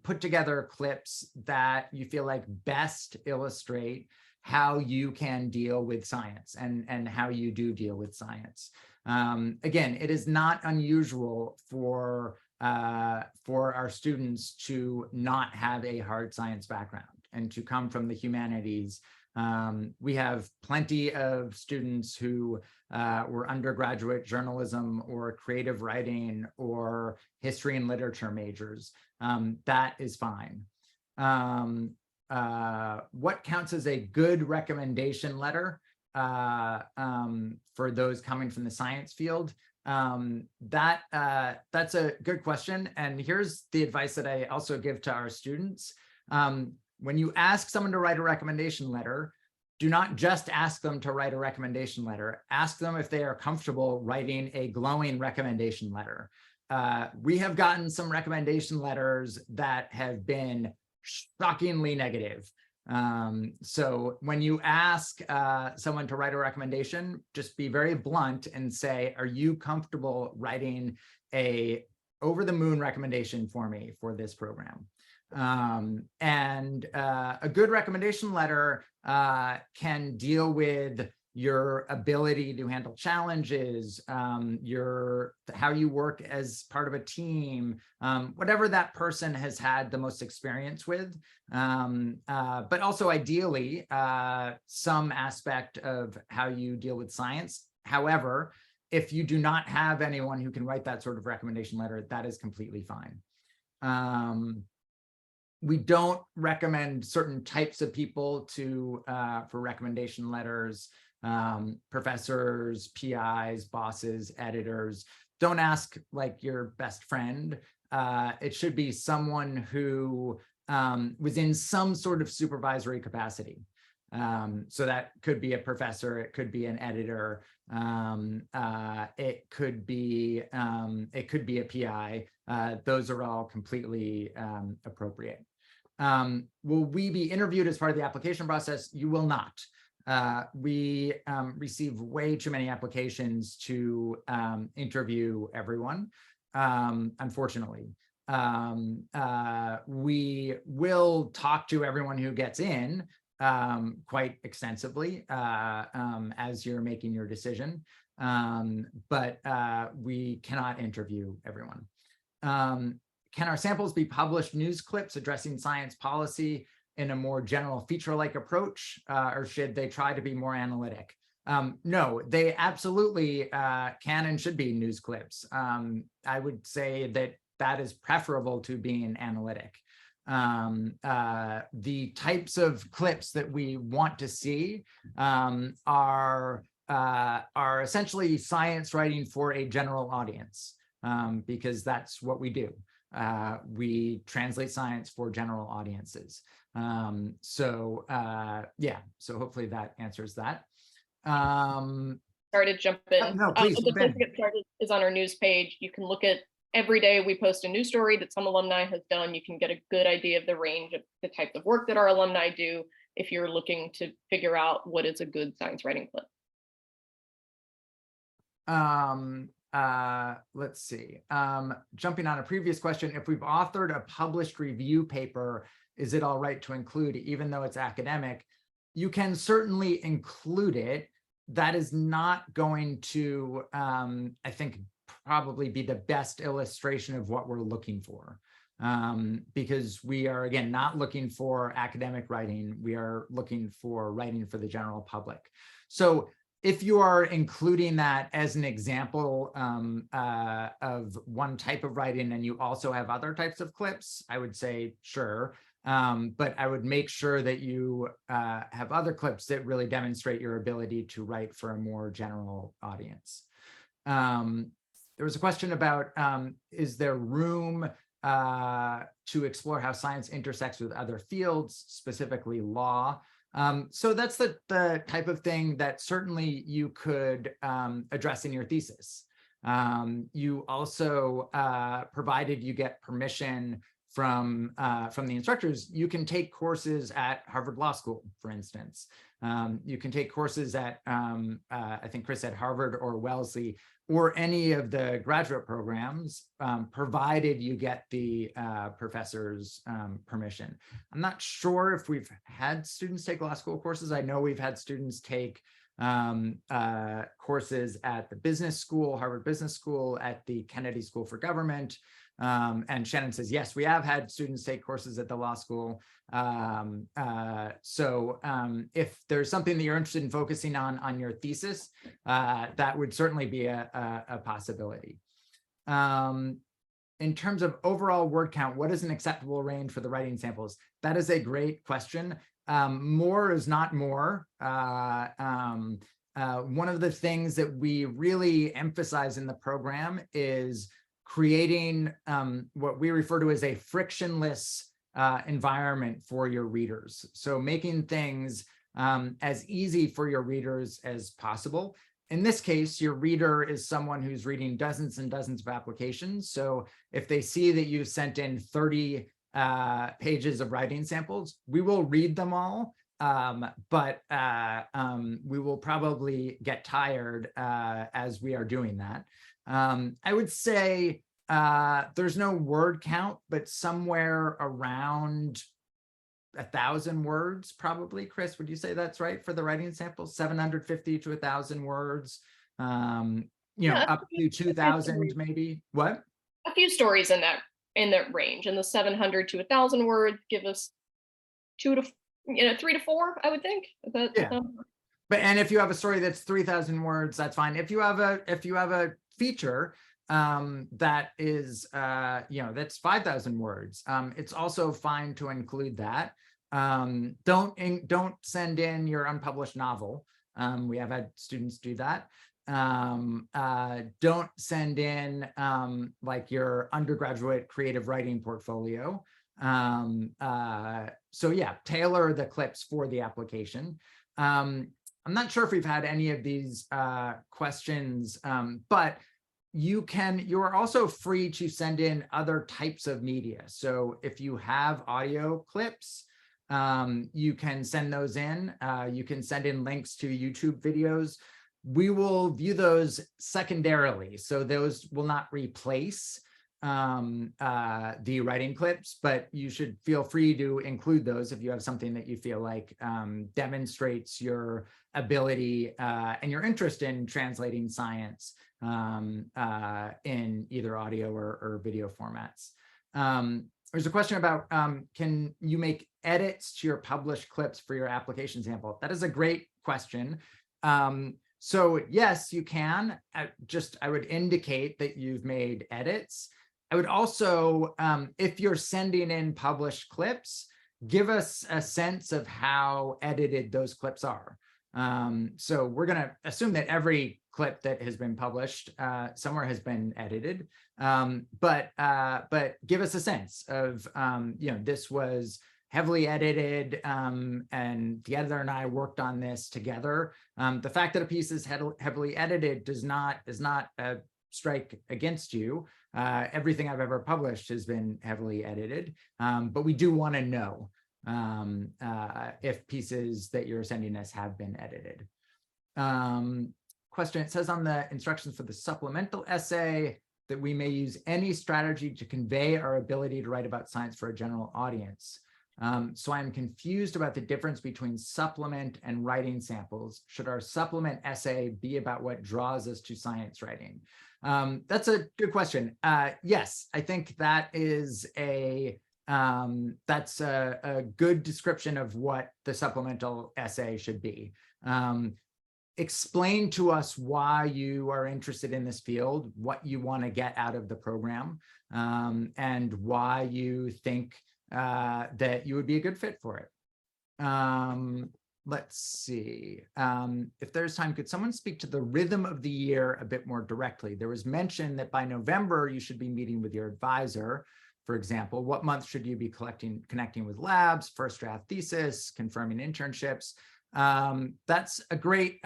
S1: put together clips that you feel like best illustrate how you can deal with science and how you do deal with science. Again, it is not unusual for our students to not have a hard science background and to come from the humanities. We have plenty of students who were undergraduate journalism or creative writing or history and literature majors. That is fine. What counts as a good recommendation letter for those coming from the science field? That's a good question. And here's the advice that I also give to our students. When you ask someone to write a recommendation letter, do not just ask them to write a recommendation letter. Ask them if they are comfortable writing a glowing recommendation letter. We have gotten some recommendation letters that have been shockingly negative. So when you ask someone to write a recommendation, just be very blunt and say, are you comfortable writing a over-the-moon recommendation for me for this program? And a good recommendation letter can deal with your ability to handle challenges, how you work as part of a team, whatever that person has had the most experience with, but also ideally some aspect of how you deal with science. However, if you do not have anyone who can write that sort of recommendation letter, that is completely fine. We don't recommend certain types of people to for recommendation letters. Professors, PIs, bosses, editors. Don't ask like your best friend. It should be someone who was in some sort of supervisory capacity. So that could be a professor, it could be an editor, it could be a PI. Those are all completely appropriate. Will we be interviewed as part of the application process? You will not. We receive way too many applications to interview everyone, unfortunately. We will talk to everyone who gets in quite extensively as you're making your decision, but we cannot interview everyone. Can our samples be published news clips addressing science policy in a more general feature-like approach, or should they try to be more analytic? No, they absolutely can and should be news clips. I would say that that is preferable to being analytic. The types of clips that we want to see are essentially science writing for a general audience, because that's what we do. We translate science for general audiences. Yeah, so hopefully that answers that.
S5: Sorry to jump in.
S1: No, please,
S5: The place to get started is on our news page. You can look at every day we post a news story that some alumni has done. You can get a good idea of the range of the types of work that our alumni do if you're looking to figure out what is a good science writing clip.
S1: Let's see. Jumping on a previous question, if we've authored a published review paper, is it all right to include, even though it's academic? You can certainly include it. That is not going to, I think, probably be the best illustration of what we're looking for, because we are, again, not looking for academic writing. We are looking for writing for the general public. So if you are including that as an example of one type of writing and you also have other types of clips, I would say sure. But I would make sure that you have other clips that really demonstrate your ability to write for a more general audience. There was a question about, is there room to explore how science intersects with other fields, specifically law? So that's the type of thing that certainly you could address in your thesis. You also, provided you get permission from the instructors, you can take courses at Harvard Law School, for instance. You can take courses at, I think Chris said Harvard or Wellesley, or any of the graduate programs, provided you get the professor's permission. I'm not sure if we've had students take law school courses. I know we've had students take courses at the business school, Harvard Business School, at the Kennedy School for Government. And Shannon says, yes, we have had students take courses at the law school. If there's something that you're interested in focusing on your thesis, that would certainly be a possibility. In terms of overall word count, what is an acceptable range for the writing samples? That is a great question. More is not more. One of the things that we really emphasize in the program is creating what we refer to as a frictionless environment for your readers. So making things as easy for your readers as possible. In this case, your reader is someone who's reading dozens and dozens of applications. So if they see that you've sent in 30 pages of writing samples, we will read them all, but we will probably get tired as we are doing that. I would say there's no word count, but somewhere around 1,000 words, probably. Chris, would you say that's right for the writing samples? 750 to 1,000 words, up to 2,000 maybe. What?
S5: A few stories in that range, and the 700 to 1,000 words give us 3 to 4, I would think.
S1: Yeah. And if you have a story that's 3,000 words, that's fine. If you have a feature, that is, that's 5,000 words. It's also fine to include that. Don't send in your unpublished novel. We have had students do that. Don't send in like your undergraduate creative writing portfolio. So yeah, tailor the clips for the application. I'm not sure if we've had any of these questions, but you are also free to send in other types of media. So if you have audio clips, you can send those in. You can send in links to YouTube videos. We will view those secondarily. So those will not replace the writing clips, but you should feel free to include those if you have something that you feel like demonstrates your ability and your interest in translating science in either audio or video formats. There's a question about, can you make edits to your published clips for your application sample? That is a great question. So yes, you can. I would indicate that you've made edits. I would also, if you're sending in published clips, give us a sense of how edited those clips are. So we're going to assume that every clip that has been published somewhere has been edited, but give us a sense of, this was heavily edited, and the editor and I worked on this together. The fact that a piece is heavily edited is not a strike against you. Everything I've ever published has been heavily edited, but we do want to know if pieces that you're sending us have been edited. Question, it says on the instructions for the supplemental essay that we may use any strategy to convey our ability to write about science for a general audience. So I'm confused about the difference between supplement and writing samples. Should our supplement essay be about what draws us to science writing? That's a good question. Yes, I think that is that's a good description of what the supplemental essay should be. Explain to us why you are interested in this field, what you want to get out of the program, and why you think that you would be a good fit for it. Let's see. If there's time, could someone speak to the rhythm of the year a bit more directly? There was mention that by November, you should be meeting with your advisor. For example, what month should you be connecting with labs, first draft thesis, confirming internships? That's a great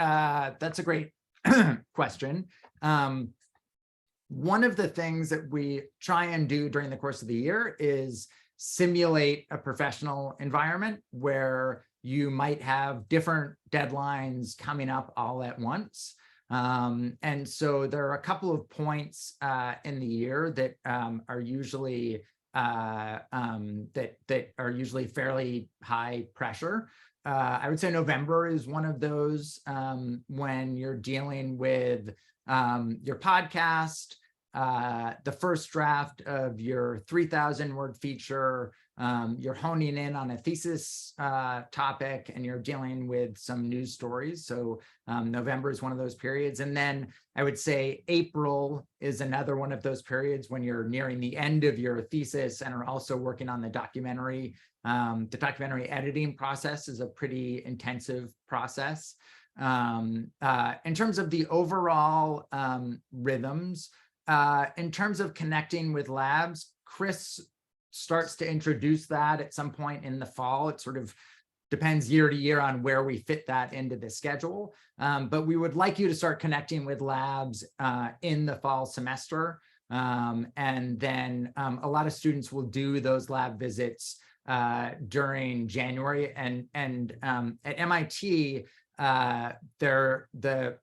S1: question. One of the things that we try and do during the course of the year is simulate a professional environment where you might have different deadlines coming up all at once. And so there are a couple of points in the year that are usually fairly high pressure. I would say November is one of those, when you're dealing with your podcast, the first draft of your 3,000 word feature, you're honing in on a thesis topic, and you're dealing with some news stories. So November is one of those periods. And then I would say April is another one of those periods when you're nearing the end of your thesis and are also working on the documentary. The documentary editing process is a pretty intensive process. In terms of the overall rhythms, in terms of connecting with labs, Chris starts to introduce that at some point in the fall. It sort of depends year to year on where we fit that into the schedule. But we would like you to start connecting with labs in the fall semester. And then a lot of students will do those lab visits during January. And at MIT, the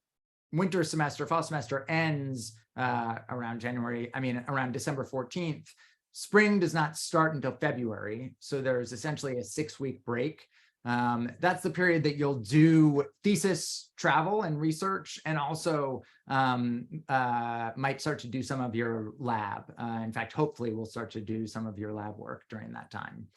S1: winter semester, fall semester ends around December 14th. Spring does not start until February. So there's essentially a 6-week break. That's the period that you'll do thesis travel and research, and also might start to do some of your lab. In fact, hopefully we'll start to do some of your lab work during that time.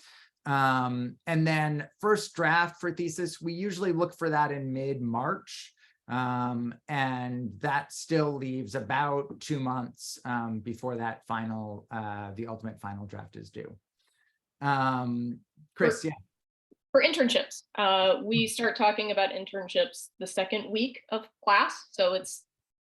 S1: And then first draft for thesis, we usually look for that in mid-March. And that still leaves about 2 months before that the ultimate final draft is due. Chris, yeah.
S5: For internships, we start talking about internships the second week of class. So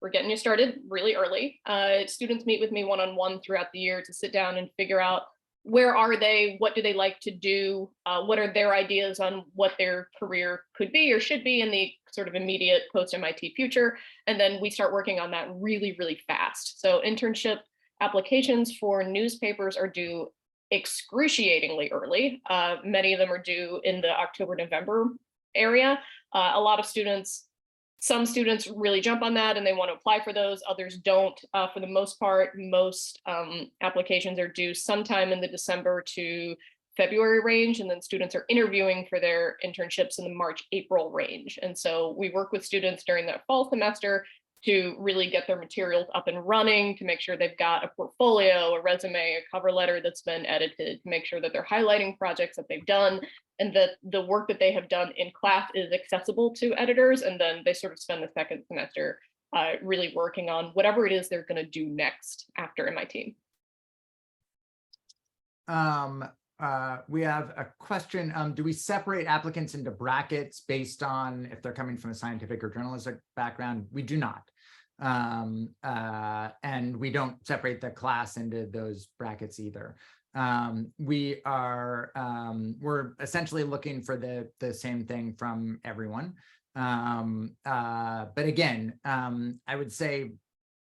S5: we're getting you started really early. Students meet with me one-on-one throughout the year to sit down and figure out where are they, what do they like to do, what are their ideas on what their career could be or should be in the sort of immediate post-MIT future. And then we start working on that really, really fast. So internship applications for newspapers are due excruciatingly early. Many of them are due in the October, November area. A lot of students, some students really jump on that and they want to apply for those, others don't. For the most part, most applications are due sometime in the December to February range, and then students are interviewing for their internships in the March, April range. And so we work with students during that fall semester to really get their materials up and running, to make sure they've got a portfolio, a resume, a cover letter that's been edited, to make sure that they're highlighting projects that they've done and that the work that they have done in class is accessible to editors. And then they sort of spend the second semester really working on whatever it is they're going to do next after MIT.
S1: We have a question. Do we separate applicants into brackets based on if they're coming from a scientific or journalistic background? We do not. And we don't separate the class into those brackets either. We're essentially looking for the same thing from everyone. But again, I would say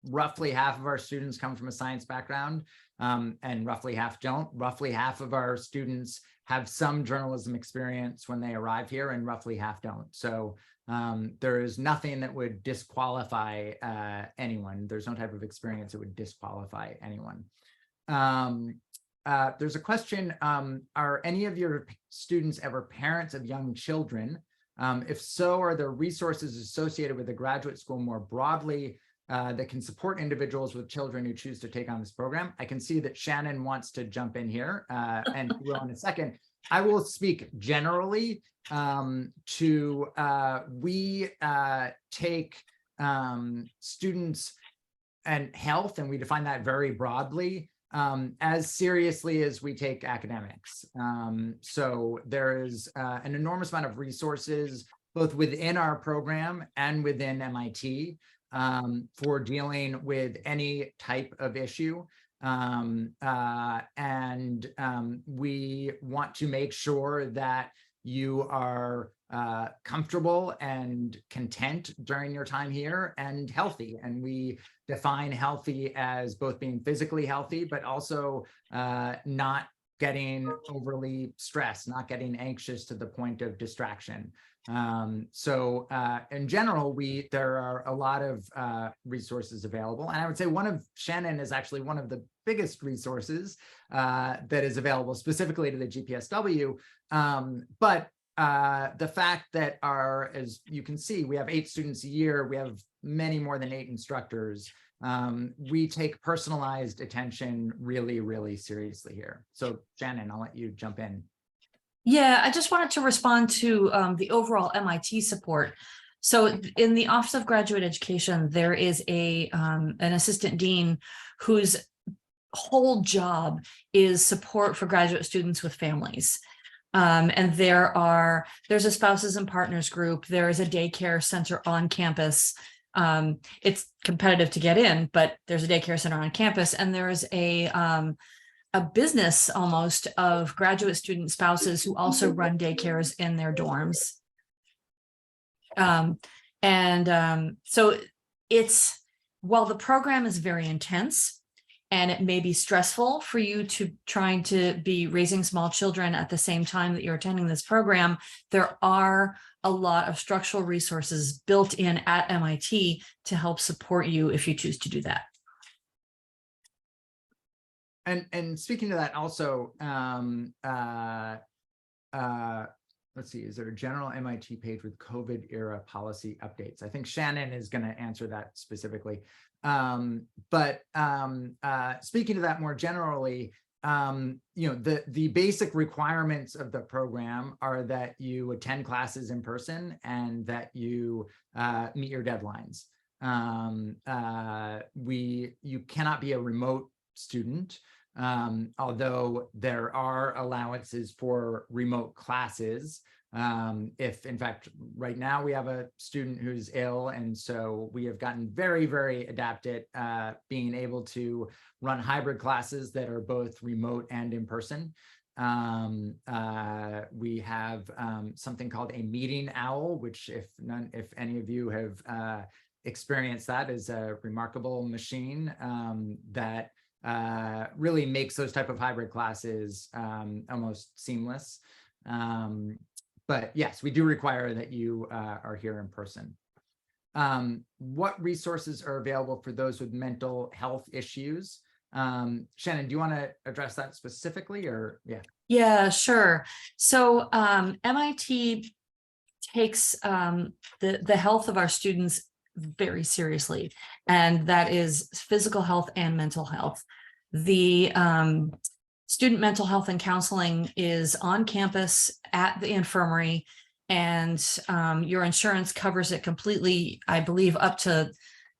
S1: roughly half of our students come from a science background, and roughly half don't. Roughly half of our students have some journalism experience when they arrive here, and roughly half don't. So there is nothing that would disqualify anyone. There's no type of experience that would disqualify anyone. There's a question, are any of your students ever parents of young children? If so, are there resources associated with the graduate school more broadly that can support individuals with children who choose to take on this program? I can see that Shannon wants to jump in here, and will in a second. I will speak generally we take students and health, and we define that very broadly, as seriously as we take academics. So there is an enormous amount of resources, both within our program and within MIT, for dealing with any type of issue. We want to make sure that you are comfortable and content during your time here and healthy. And we define healthy as both being physically healthy, but also not getting overly stressed, not getting anxious to the point of distraction. So in general, there are a lot of resources available. And I would say Shannon is actually one of the biggest resources that is available specifically to the GPSW. But the fact that as you can see, we have 8 students a year, we have many more than 8 instructors. We take personalized attention really, really seriously here. So Shannon, I'll let you jump in.
S7: Yeah, I just wanted to respond to the overall MIT support. So in the Office of Graduate Education, there is an assistant dean whose whole job is support for graduate students with families. And there's a spouses and partners group. There is a daycare center on campus. It's competitive to get in, but there's a daycare center on campus, and there is a business almost of graduate student spouses who also run daycares in their dorms. So while the program is very intense and it may be stressful for you to trying to be raising small children at the same time that you're attending this program, there are a lot of structural resources built in at MIT to help support you if you choose to do that.
S1: And speaking to that also, let's see, is there a general MIT page with COVID era policy updates? I think Shannon is going to answer that specifically. But speaking to that more generally, the basic requirements of the program are that you attend classes in person and that you meet your deadlines. You cannot be a remote student, although there are allowances for remote classes. If in fact, right now we have a student who's ill, and so we have gotten very, very adept at being able to run hybrid classes that are both remote and in person. We have something called a meeting owl, which if any of you have experienced, that is a remarkable machine that really makes those type of hybrid classes almost seamless. But yes, we do require that you are here in person. What resources are available for those with mental health issues? Shannon, do you want to address that specifically, or yeah?
S7: Yeah, sure. So MIT takes the health of our students very seriously, and that is physical health and mental health. The student mental health and counseling is on campus at the infirmary, and your insurance covers it completely, I believe up to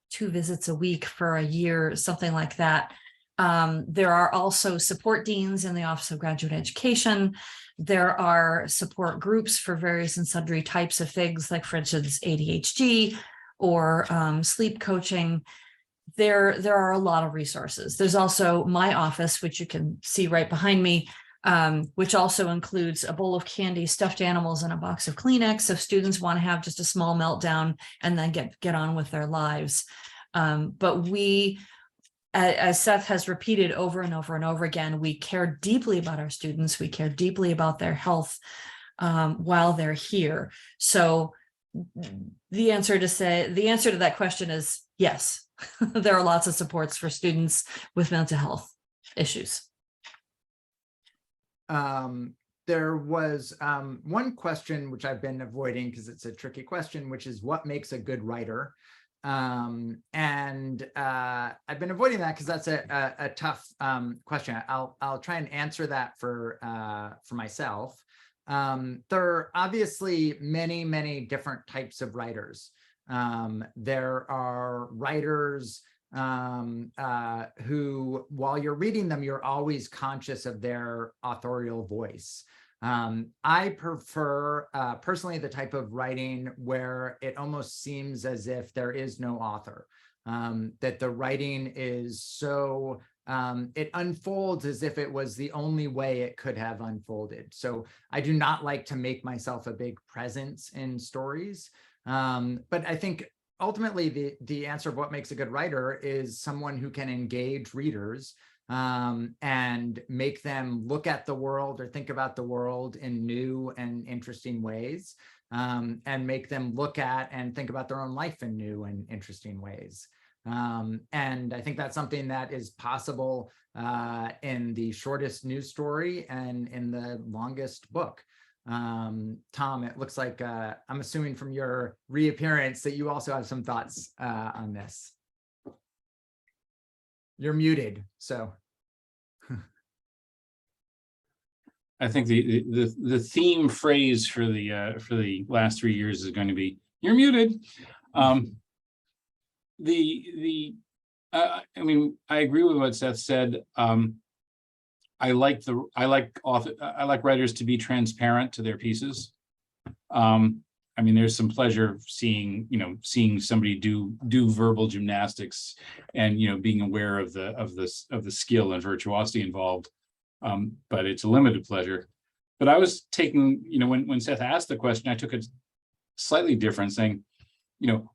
S7: 2 visits a week for a year, something like that. There are also support deans in the Office of Graduate Education. There are support groups for various and sundry types of things, like for instance, ADHD or sleep coaching. There are a lot of resources. There's also my office, which you can see right behind me, which also includes a bowl of candy, stuffed animals, and a box of Kleenex if students want to have just a small meltdown and then get on with their lives. But we, as Seth has repeated over and over and over again, we care deeply about our students. We care deeply about their health while they're here. So the answer to that question is yes. There are lots of supports for students with mental health issues.
S1: There was one question which I've been avoiding because it's a tricky question, which is what makes a good writer? I've been avoiding that because that's a tough question. I'll try and answer that for myself. There are obviously many, many different types of writers. There are writers who, while you're reading them, you're always conscious of their authorial voice. I prefer personally the type of writing where it almost seems as if there is no author, that the writing is so, it unfolds as if it was the only way it could have unfolded. So I do not like to make myself a big presence in stories. But I think ultimately the answer of what makes a good writer is someone who can engage readers and make them look at the world or think about the world in new and interesting ways, and make them look at and think about their own life in new and interesting ways. And I think that's something that is possible in the shortest news story and in the longest book. Tom, it looks like I'm assuming from your reappearance that you also have some thoughts on this. You're muted, so.
S6: I think the theme phrase for the last 3 years is going to be "You're muted." I mean, I agree with what Seth said. I like writers to be transparent to their pieces. I mean, there's some pleasure seeing somebody do verbal gymnastics and being aware of the skill and virtuosity involved. But it's a limited pleasure. But I was taking, when Seth asked the question, I took it slightly different, saying,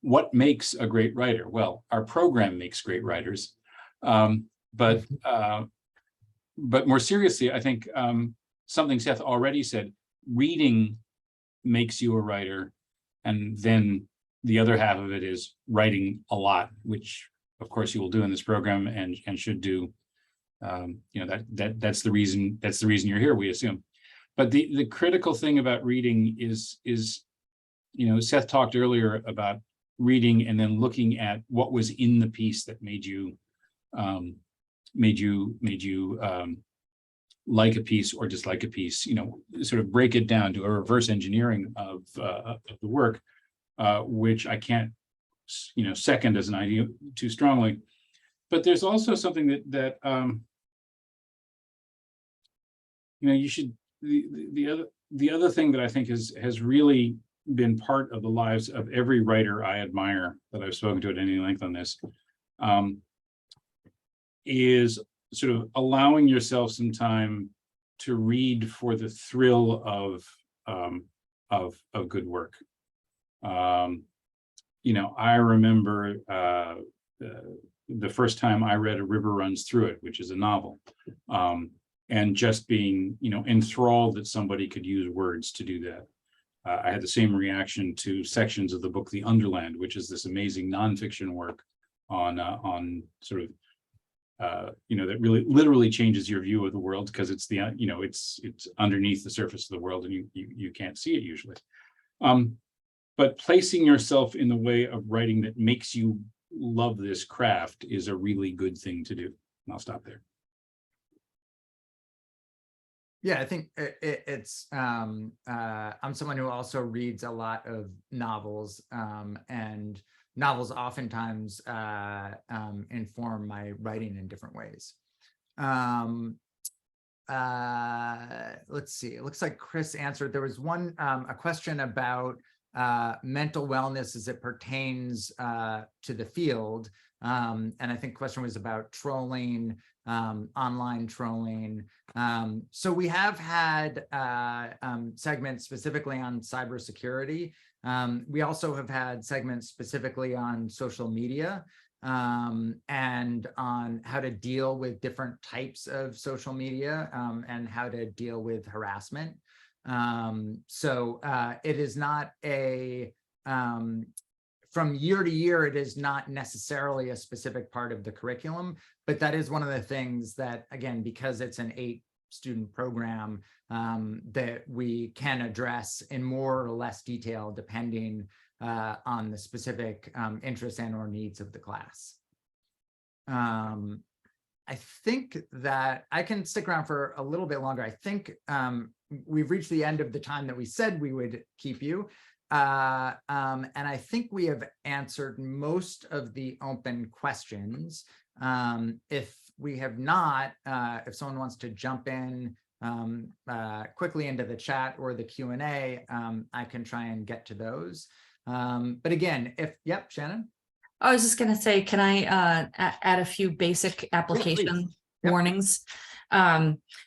S6: what makes a great writer? Well, our program makes great writers. But more seriously, I think something Seth already said, reading makes you a writer. And then the other half of it is writing a lot, which of course you will do in this program and should do. That's the reason you're here, we assume. But the critical thing about reading is Seth talked earlier about reading and then looking at what was in the piece that made you like a piece or dislike a piece, sort of break it down to a reverse engineering of the work, which I can't, second as an idea too strongly. But there's also something that you should, the other thing that I think has really been part of the lives of every writer I admire that I've spoken to at any length on this, is sort of allowing yourself some time to read for the thrill of good work. I remember the first time I read A River Runs Through It, which is a novel, and just being, enthralled that somebody could use words to do that. I had the same reaction to sections of the book The Underland, which is this amazing nonfiction work on sort of that really literally changes your view of the world, because it's it's underneath the surface of the world and you can't see it usually. But placing yourself in the way of writing that makes you love this craft is a really good thing to do. And I'll stop there.
S1: Yeah, I think it's I'm someone who also reads a lot of novels, and novels oftentimes inform my writing in different ways. Let's see, it looks like Chris answered. There was a question about mental wellness as it pertains to the field. And I think the question was about trolling, online trolling. So we have had segments specifically on cybersecurity. We also have had segments specifically on social media, and on how to deal with different types of social media, and how to deal with harassment. So it is not from year to year, it is not necessarily a specific part of the curriculum, but that is one of the things that, again, because it's an 8-student program, that we can address in more or less detail depending on the specific interests and or needs of the class. I think that I can stick around for a little bit longer. I think we've reached the end of the time that we said we would keep you. And I think we have answered most of the open questions. If we have not, if someone wants to jump in quickly into the chat or the Q&A, I can try and get to those. But again, yep, Shannon?
S7: I was just going to say, can I add a few basic application warnings?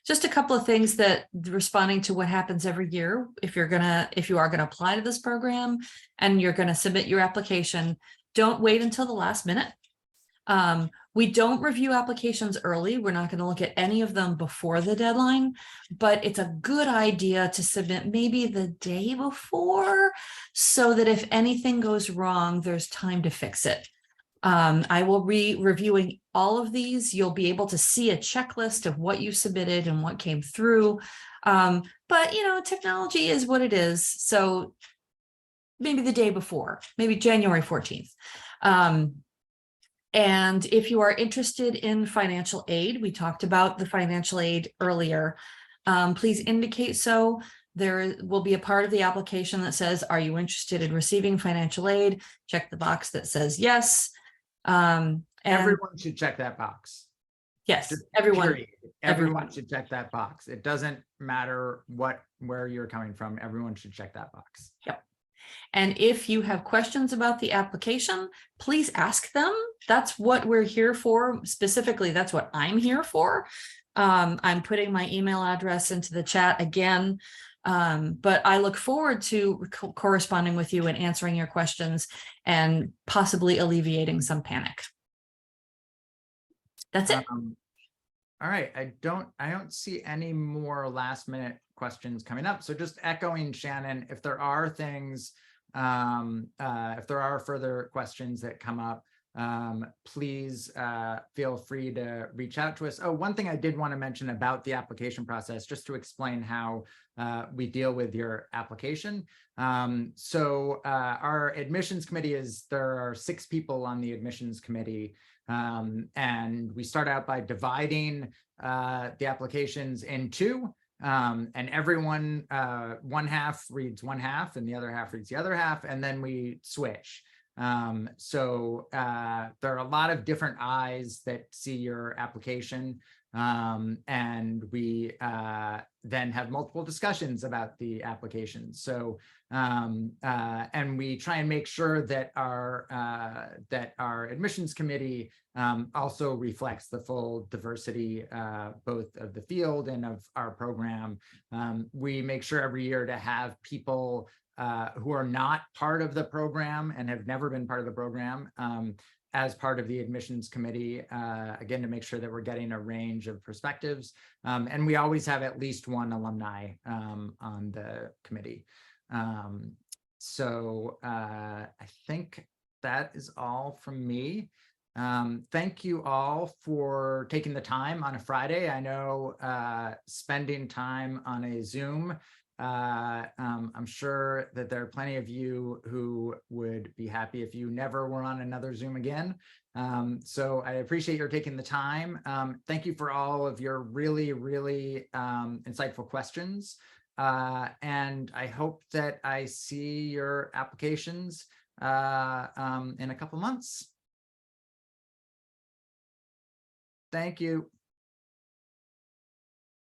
S7: Just a couple of things that responding to what happens every year, if you are gonna apply to this program and you're gonna submit your application, don't wait until the last minute. We don't review applications early. We're not going to look at any of them before the deadline, but it's a good idea to submit maybe the day before, so that if anything goes wrong, there's time to fix it. I will be reviewing all of these. You'll be able to see a checklist of what you submitted and what came through. But technology is what it is. So maybe the day before, maybe January 14th. And if you are interested in financial aid, we talked about the financial aid earlier, please indicate so. There will be a part of the application that says, are you interested in receiving financial aid? Check the box that says yes. And
S1: everyone should check that box.
S7: Yes,
S1: Just
S7: everyone.
S1: Period. Everyone should check that box. It doesn't matter where you're coming from. Everyone should check that box.
S7: Yep. And if you have questions about the application, please ask them. That's what we're here for. Specifically, that's what I'm here for. I'm putting my email address into the chat again, but I look forward to corresponding with you and answering your questions and possibly alleviating some panic. That's it.
S1: All right. I don't see any more last minute questions coming up. So just echoing Shannon, if there are things, if there are further questions that come up, please feel free to reach out to us. Oh, one thing I did want to mention about the application process, just to explain how we deal with your application. So our admissions committee there are 6 people on the admissions committee. And we start out by dividing the applications in two. And everyone, one half reads one half and the other half reads the other half, and then we switch. So there are a lot of different eyes that see your application, and we then have multiple discussions about the application. So and we try and make sure that our admissions committee also reflects the full diversity, both of the field and of our program. We make sure every year to have people who are not part of the program and have never been part of the program as part of the admissions committee, again, to make sure that we're getting a range of perspectives. And we always have at least one alumni on the committee. So I think that is all from me. Thank you all for taking the time on a Friday. I know spending time on a Zoom, I'm sure that there are plenty of you who would be happy if you never were on another Zoom again. So I appreciate your taking the time. Thank you for all of your really, really insightful questions. And I hope that I see your applications in a couple months. Thank you.